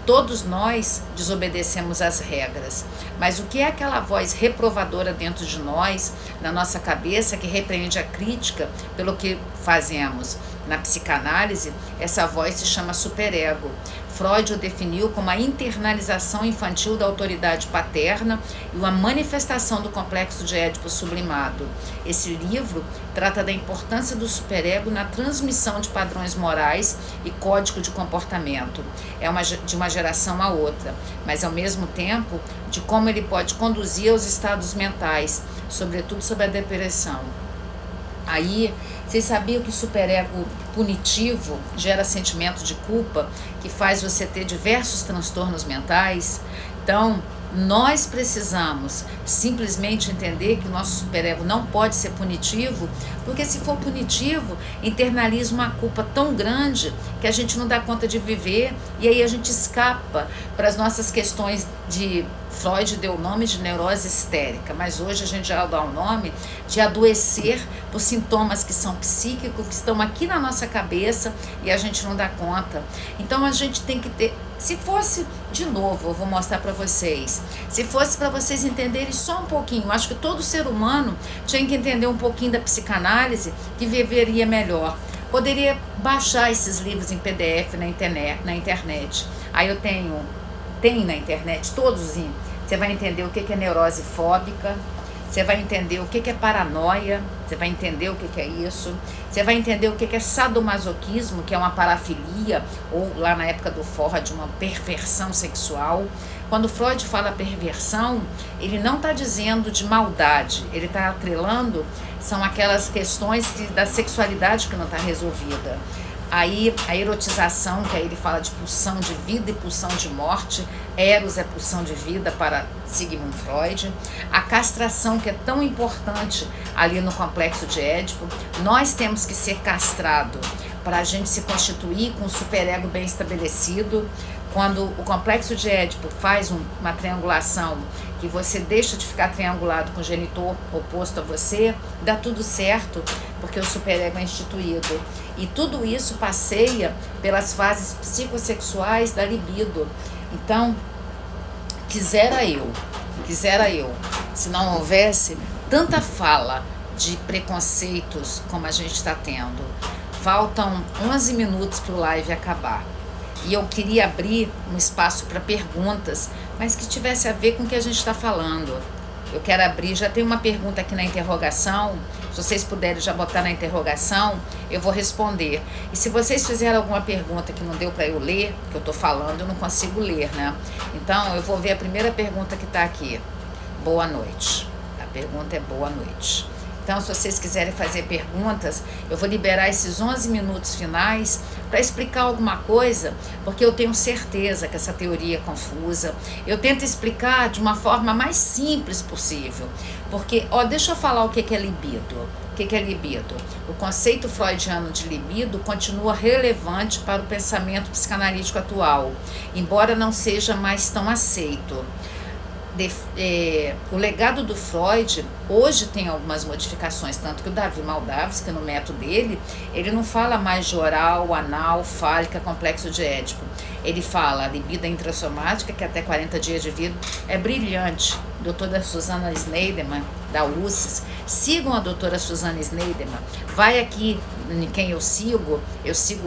Todos nós desobedecemos as regras, mas o que é aquela voz reprovadora dentro de nós, na nossa cabeça, que repreende a crítica pelo que fazemos? Na psicanálise, essa voz se chama superego. Freud o definiu como a internalização infantil da autoridade paterna e uma manifestação do complexo de Édipo sublimado. Esse livro trata da importância do superego na transmissão de padrões morais e código de comportamento. De uma geração a outra, mas ao mesmo tempo de como ele pode conduzir aos estados mentais, sobretudo sobre a depressão. Aí, vocês sabiam que o superego punitivo gera sentimento de culpa, que faz você ter diversos transtornos mentais? Então, nós precisamos simplesmente entender que o nosso superego não pode ser punitivo, porque se for punitivo, internaliza uma culpa tão grande que a gente não dá conta de viver, e aí a gente escapa para as nossas questões de... Freud deu o nome de neurose histérica, mas hoje a gente já dá o nome de adoecer por sintomas que são psíquicos, que estão aqui na nossa cabeça e a gente não dá conta. Então a gente tem que ter... Se fosse, de novo, eu vou mostrar para vocês, se fosse para vocês entenderem só um pouquinho, acho que todo ser humano tinha que entender um pouquinho da psicanálise, que viveria melhor. Poderia baixar esses livros em PDF na internet. Aí eu tem na internet, todos, você vai entender o que é neurose fóbica, você vai entender o que é paranoia, você vai entender o que é isso, você vai entender o que é sadomasoquismo, que é uma parafilia, ou lá na época do Freud, uma perversão sexual. Quando Freud fala perversão, ele não está dizendo de maldade, ele está atrelando, são aquelas questões da sexualidade que não está resolvida. Aí a erotização, que aí ele fala de pulsão de vida e pulsão de morte, Eros é pulsão de vida para Sigmund Freud, a castração, que é tão importante ali no complexo de Édipo. Nós temos que ser castrado para a gente se constituir com um superego bem estabelecido. Quando o complexo de Édipo faz uma triangulação, que você deixa de ficar triangulado com o genitor oposto a você, dá tudo certo, porque o superego é instituído. E tudo isso passeia pelas fases psicossexuais da libido. Então, quisera eu, se não houvesse tanta fala de preconceitos como a gente está tendo. Faltam 11 minutos para o live acabar. E eu queria abrir um espaço para perguntas, mas que tivesse a ver com o que a gente está falando. Eu quero abrir, já tem uma pergunta aqui na interrogação, se vocês puderem já botar na interrogação, eu vou responder. E se vocês fizerem alguma pergunta que não deu para eu ler, que eu estou falando, eu não consigo ler, né? Então, eu vou ver a primeira pergunta que está aqui. Boa noite. A pergunta é boa noite. Então, se vocês quiserem fazer perguntas, eu vou liberar esses 11 minutos finais para explicar alguma coisa, porque eu tenho certeza que essa teoria é confusa. Eu tento explicar de uma forma mais simples possível, porque, deixa eu falar o que é libido. O que é libido? O conceito freudiano de libido continua relevante para o pensamento psicanalítico atual, embora não seja mais tão aceito. O legado do Freud hoje tem algumas modificações, tanto que o Davi Maldavsky, no método dele, ele não fala mais de oral, anal, fálica, complexo de Édipo. Ele fala a libido intrassomática, que até 40 dias de vida é brilhante. Doutora Susana Sneidemann, da UCES, sigam a doutora Susana Sneidemann. Vai aqui em quem eu sigo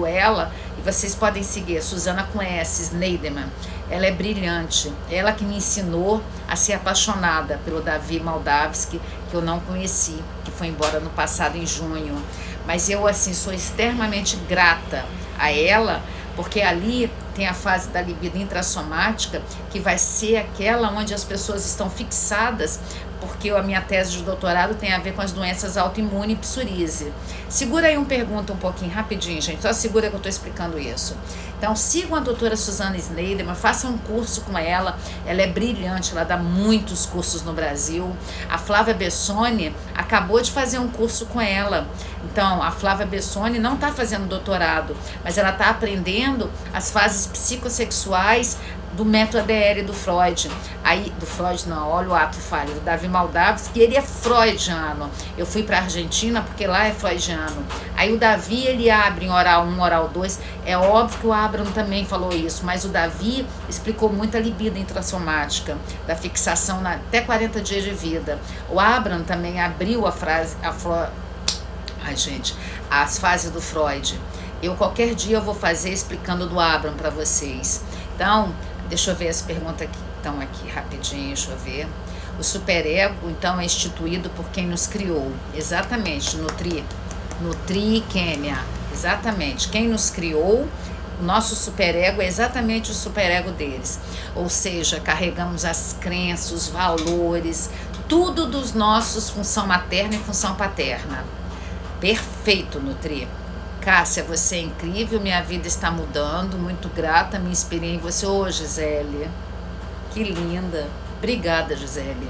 ela, e vocês podem seguir a Susana com S, Sneidemann. Ela é brilhante, ela que me ensinou a ser apaixonada pelo Davi Maldavsky, que eu não conheci, que foi embora no passado em junho. Mas eu, assim, sou extremamente grata a ela, porque ali tem a fase da libido intrassomática, que vai ser aquela onde as pessoas estão fixadas, porque a minha tese de doutorado tem a ver com as doenças autoimunes e psoríase. Segura aí pergunta um pouquinho, rapidinho, gente, só segura que eu estou explicando isso. Então, sigam a doutora Susana Sneidemann, façam um curso com ela é brilhante, ela dá muitos cursos no Brasil. A Flávia Bessoni acabou de fazer um curso com ela. Então, a Flávia Bessoni não está fazendo doutorado, mas ela está aprendendo as fases psicossexuais do método ADL do Freud. Aí, do Freud não, olha o ato falho, do Davi Maldavsky, ele é freudiano. Eu fui para a Argentina porque lá é freudiano. Aí o Davi, ele abre em oral 1, oral 2. É óbvio que o Abraham também falou isso, mas o Davi explicou muito a libido intrassomática, da fixação até 40 dias de vida. O Abraham também abriu a Ai, gente, as fases do Freud. Qualquer dia eu vou fazer explicando do Abraham para vocês. Então, deixa eu ver as perguntas que estão aqui rapidinho, deixa eu ver. O superego, então, é instituído por quem nos criou. Exatamente, Nutri Quênia. Exatamente. Quem nos criou, o nosso superego é exatamente o superego deles. Ou seja, carregamos as crenças, os valores, tudo dos nossos, função materna e função paterna. Perfeito, Nutri. Cássia, você é incrível, minha vida está mudando, muito grata, me inspirei em você. Ô, Gisele, que linda. Obrigada, Gisele.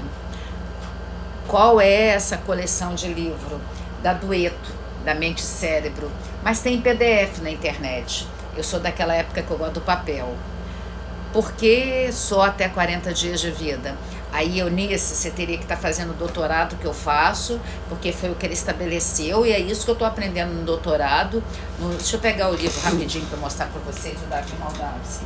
Qual é essa coleção de livro? Da Dueto, da Mente e Cérebro. Mas tem PDF na internet. Eu sou daquela época que eu gosto do papel. Por que só até 40 dias de vida? Aí, Eunice, você teria que estar fazendo o doutorado que eu faço, porque foi o que ele estabeleceu, e é isso que eu estou aprendendo no doutorado. Deixa eu pegar o livro rapidinho para mostrar para vocês, o Davi Moldavsky.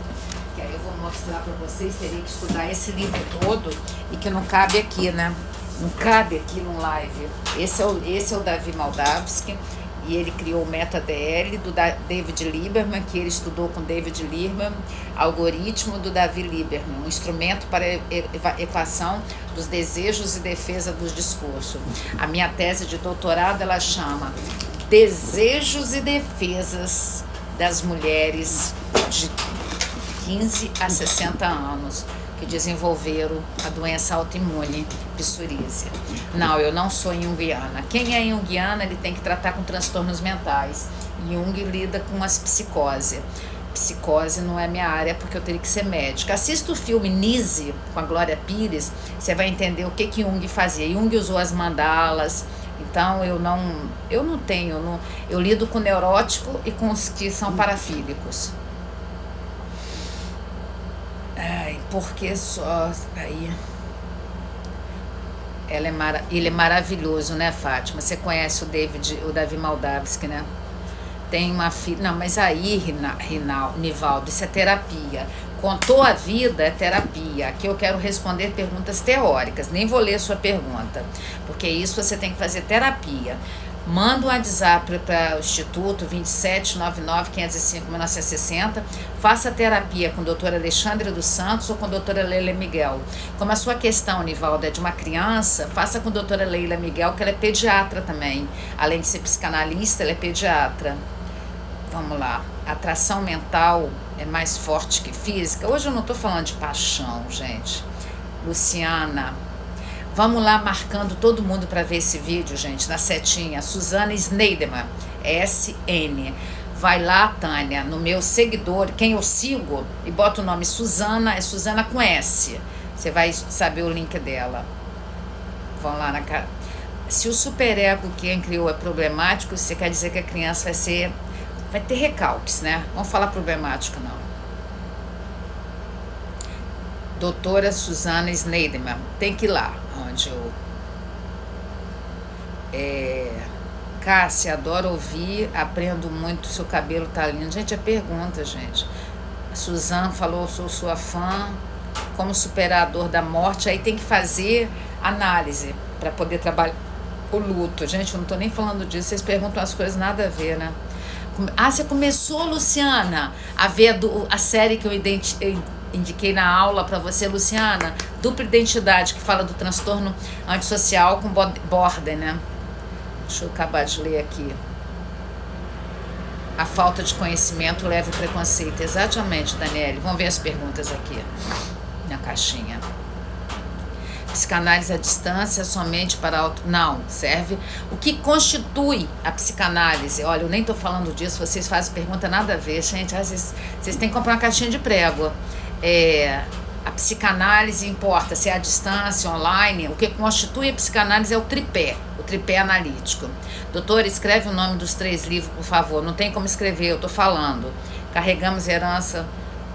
Que aí eu vou mostrar para vocês, teria que estudar esse livro todo, e que não cabe aqui, né? Não cabe aqui no live. Esse é o Davi Moldavsky, e ele criou o MetaDL do David Lieberman, que ele estudou com David Lieberman, algoritmo do Davi Lieberman, um instrumento para equação dos desejos e defesa dos discursos. A minha tese de doutorado, ela chama Desejos e Defesas das Mulheres de 15 a 60 anos que desenvolveram a doença autoimune, psoríase. Não, eu não sou junguiana. Quem é junguiana, ele tem que tratar com transtornos mentais. Jung lida com as psicose. Psicose não é minha área, porque eu teria que ser médica. Assista o filme Nise, com a Glória Pires, você vai entender o que Jung fazia. Jung usou as mandalas. Então, eu lido com neurótico e com os que são parafílicos. Ai, porque só... Aí... Ele é maravilhoso, né, Fátima? Você conhece o Davi Moldavsky, né? Tem uma filha... Não, mas aí, Nivaldo, isso é terapia. Contou a vida, é terapia. Aqui eu quero responder perguntas teóricas. Nem vou ler sua pergunta, porque isso você tem que fazer terapia. Manda um WhatsApp para o Instituto 2799-505-1960. Faça terapia com a doutora Alexandre dos Santos ou com a doutora Leila Miguel. Como a sua questão, Nivaldo, é de uma criança, faça com a doutora Leila Miguel, que ela é pediatra também. Além de ser psicanalista, ela é pediatra. Vamos lá. Atração mental é mais forte que física. Hoje eu não estou falando de paixão, gente. Luciana... Vamos lá marcando todo mundo para ver esse vídeo, gente, na setinha. Suzana Sneidemann, SN. Vai lá, Tânia, no meu seguidor, quem eu sigo, e bota o nome Suzana, é Suzana com S. Você vai saber o link dela. Vamos lá na cara. Se o superego que quem criou é problemático, você quer dizer que a criança vai ter recalques, né? Vamos falar problemático, não. Doutora Suzana Sneidemann, tem que ir lá, onde eu... Cássia, adoro ouvir, aprendo muito, seu cabelo tá lindo. Gente, é pergunta, gente. A Suzana falou, sou sua fã, como superar a dor da morte, aí tem que fazer análise para poder trabalhar o luto. Gente, eu não tô nem falando disso, vocês perguntam as coisas nada a ver, né? Ah, você começou, Luciana, a ver a série que eu indiquei na aula para você, Luciana, Dupla Identidade, que fala do transtorno antissocial com border, né? Deixa eu acabar de ler aqui. A falta de conhecimento leva ao preconceito. Exatamente, Daniele. Vamos ver as perguntas aqui na caixinha. Psicanálise à distância somente para Não, serve. O que constitui a psicanálise? Olha, eu nem estou falando disso, vocês fazem pergunta nada a ver, gente. Às vezes vocês têm que comprar uma caixinha de prego. A psicanálise importa se é à distância, online. O que constitui a psicanálise é o tripé analítico. Doutor, escreve o nome dos 3 livros, por favor. Não tem como escrever, eu estou falando. Carregamos herança.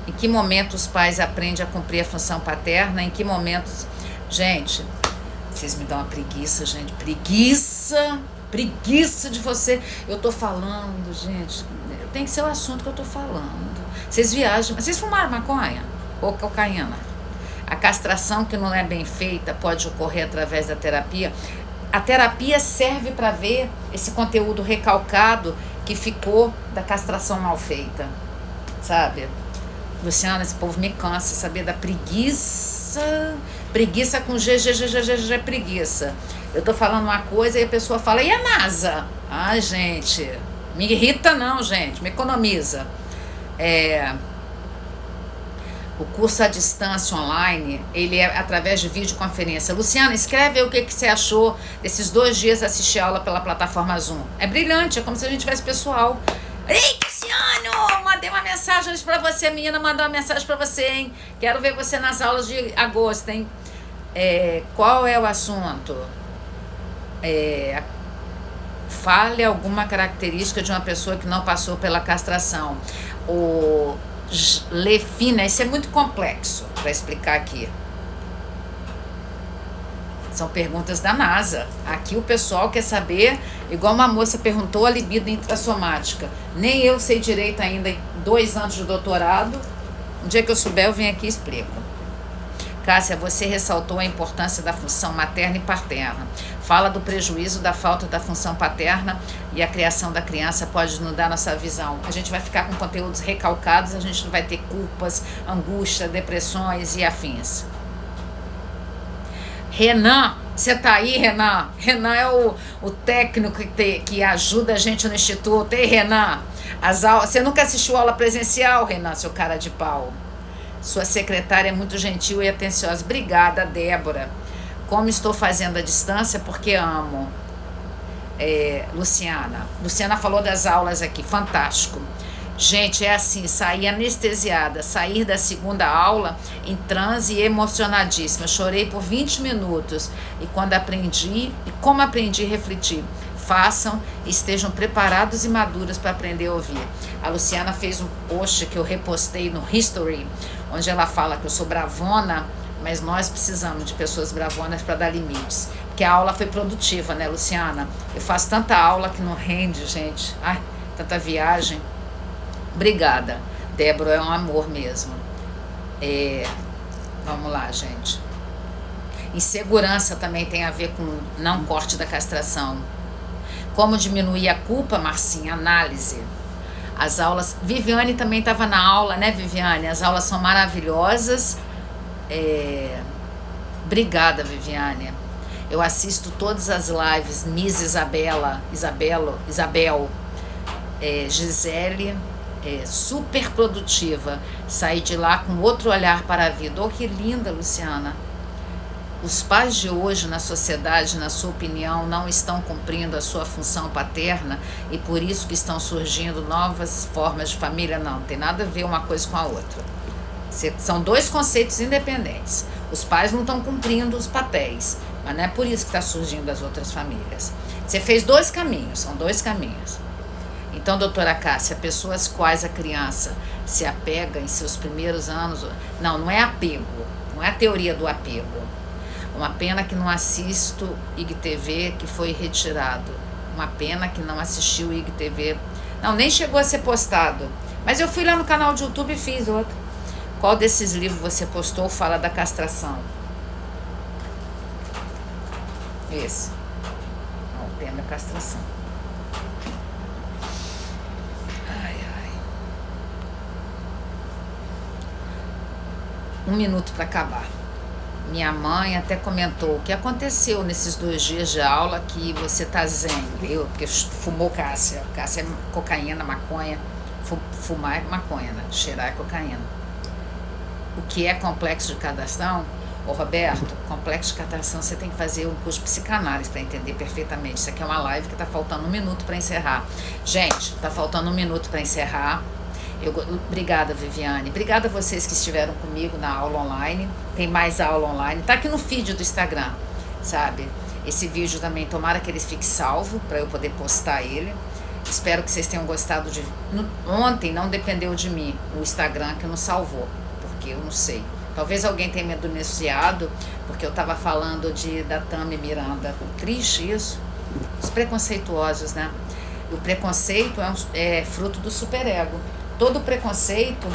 Em que momento os pais aprendem a cumprir a função paterna? Em que momentos... Gente, vocês me dão uma preguiça, gente. Preguiça de você. Eu tô falando, gente. Tem que ser o assunto que eu tô falando. Vocês viajam. Vocês fumaram maconha? Ou cocaína? A castração que não é bem feita pode ocorrer através da terapia. a terapia serve para ver esse conteúdo recalcado que ficou da castração mal feita, sabe? Luciana, esse povo me cansa, saber da preguiça. Preguiça com G, preguiça. Eu tô falando uma coisa e a pessoa fala, e a NASA? Ai, gente, me irrita não, gente, me economiza. O curso à distância online, ele é através de videoconferência. Luciana, escreve aí o que você achou desses 2 dias assistir aula pela plataforma Zoom. É brilhante, é como se a gente tivesse pessoal. Ei, Luciano, mandei uma mensagem hoje pra você, a menina mandou uma mensagem pra você, hein? Quero ver você nas aulas de agosto, hein? Qual é o assunto? Fale alguma característica de uma pessoa que não passou pela castração. O Lefina, isso é muito complexo para explicar aqui. São perguntas da NASA. Aqui o pessoal quer saber, igual uma moça perguntou, a libido intrassomática. Nem eu sei direito ainda, 2 anos de doutorado. Um dia que eu souber, eu venho aqui e explico. Cássia, você ressaltou a importância da função materna e paterna. Fala do prejuízo da falta da função paterna e a criação da criança pode mudar nossa visão. A gente vai ficar com conteúdos recalcados, a gente não vai ter culpas, angústia, depressões e afins. Renan, você tá aí, Renan? Renan é o técnico que ajuda a gente no instituto. Ei, Renan, você nunca assistiu aula presencial, Renan, seu cara de pau? Sua secretária é muito gentil e atenciosa. Obrigada, Débora. Como estou fazendo à distância? Porque amo. Luciana. Luciana falou das aulas aqui. Fantástico. Gente, é assim, sair anestesiada, sair da segunda aula em transe e emocionadíssima. Chorei por 20 minutos e como aprendi, refleti. Façam e estejam preparados e maduros para aprender a ouvir. A Luciana fez um post que eu repostei no History, onde ela fala que eu sou bravona, mas nós precisamos de pessoas bravonas para dar limites. Porque a aula foi produtiva, né, Luciana? Eu faço tanta aula que não rende, gente. Ai, tanta viagem. Obrigada. Débora é um amor mesmo. Vamos lá, gente. Insegurança também tem a ver com não corte da castração. Como diminuir a culpa, Marcinha? Análise. As aulas... Viviane também estava na aula, né, Viviane? As aulas são maravilhosas. Obrigada, Viviane. Eu assisto todas as lives. Miss Isabel, Gisele, super produtiva. Saí de lá com outro olhar para a vida. Oh, que linda, Luciana. Os pais de hoje na sociedade, na sua opinião, não estão cumprindo a sua função paterna e por isso que estão surgindo novas formas de família? Não, tem nada a ver uma coisa com a outra. São 2 conceitos independentes. Os pais não estão cumprindo os papéis, mas não é por isso que está surgindo as outras famílias. Você fez 2 caminhos, são 2 caminhos. Então, doutora Cássia, pessoas quais a criança se apega em seus primeiros anos... Não é apego, não é a teoria do apego. Uma pena que não assisto IGTV que foi retirado. Uma pena que não assistiu o IGTV. Não, nem chegou a ser postado. Mas eu fui lá no canal de YouTube e fiz outro. Qual desses livros você postou fala da castração? Esse. O tema é castração. Ai, ai. 1 minuto para acabar. Minha mãe até comentou o que aconteceu nesses 2 dias de aula que você tá zen. Porque fumou Cássia. Cássia é cocaína, maconha. Fumar é maconha, né? Cheirar é cocaína. O que é complexo de castração? Ô Roberto, complexo de castração você tem que fazer um curso de psicanálise para entender perfeitamente. Isso aqui é uma live que tá faltando 1 minuto para encerrar. Gente, tá faltando 1 minuto para encerrar. Obrigada, Viviane. Obrigada a vocês que estiveram comigo na aula online. Tem mais aula online. Tá aqui no feed do Instagram, sabe? Esse vídeo também, tomara que ele fique salvo para eu poder postar ele. Espero que vocês tenham gostado de... Ontem não dependeu de mim, o Instagram que não salvou, porque eu não sei. Talvez alguém tenha me denunciado, porque eu estava falando da Tami Miranda. Triste isso. Os preconceituosos, né? O preconceito é fruto do superego. Todo preconceito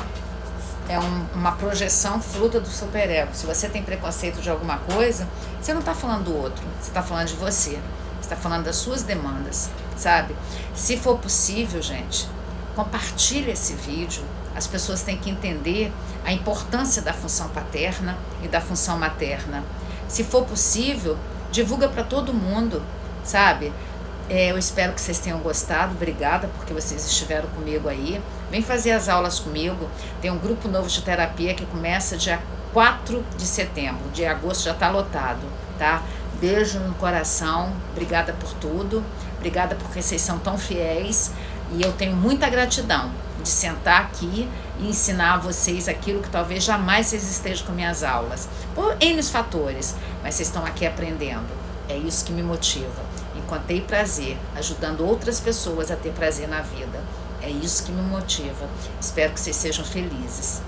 é uma projeção fruta do superego. Se você tem preconceito de alguma coisa, você não está falando do outro, você está falando de você. Você está falando das suas demandas, sabe? Se for possível, gente, compartilhe esse vídeo. As pessoas têm que entender a importância da função paterna e da função materna. Se for possível, divulga para todo mundo, sabe? Eu espero que vocês tenham gostado. Obrigada porque vocês estiveram comigo aí. Vem fazer as aulas comigo. Tem um grupo novo de terapia que começa dia 4 de setembro. De agosto já está lotado, tá? Beijo no coração. Obrigada por tudo. Obrigada porque vocês são tão fiéis. E eu tenho muita gratidão de sentar aqui e ensinar a vocês aquilo que talvez jamais vocês estejam com minhas aulas. Por N fatores. Mas vocês estão aqui aprendendo. É isso que me motiva. Encontrei prazer ajudando outras pessoas a ter prazer na vida. É isso que me motiva. Espero que vocês sejam felizes.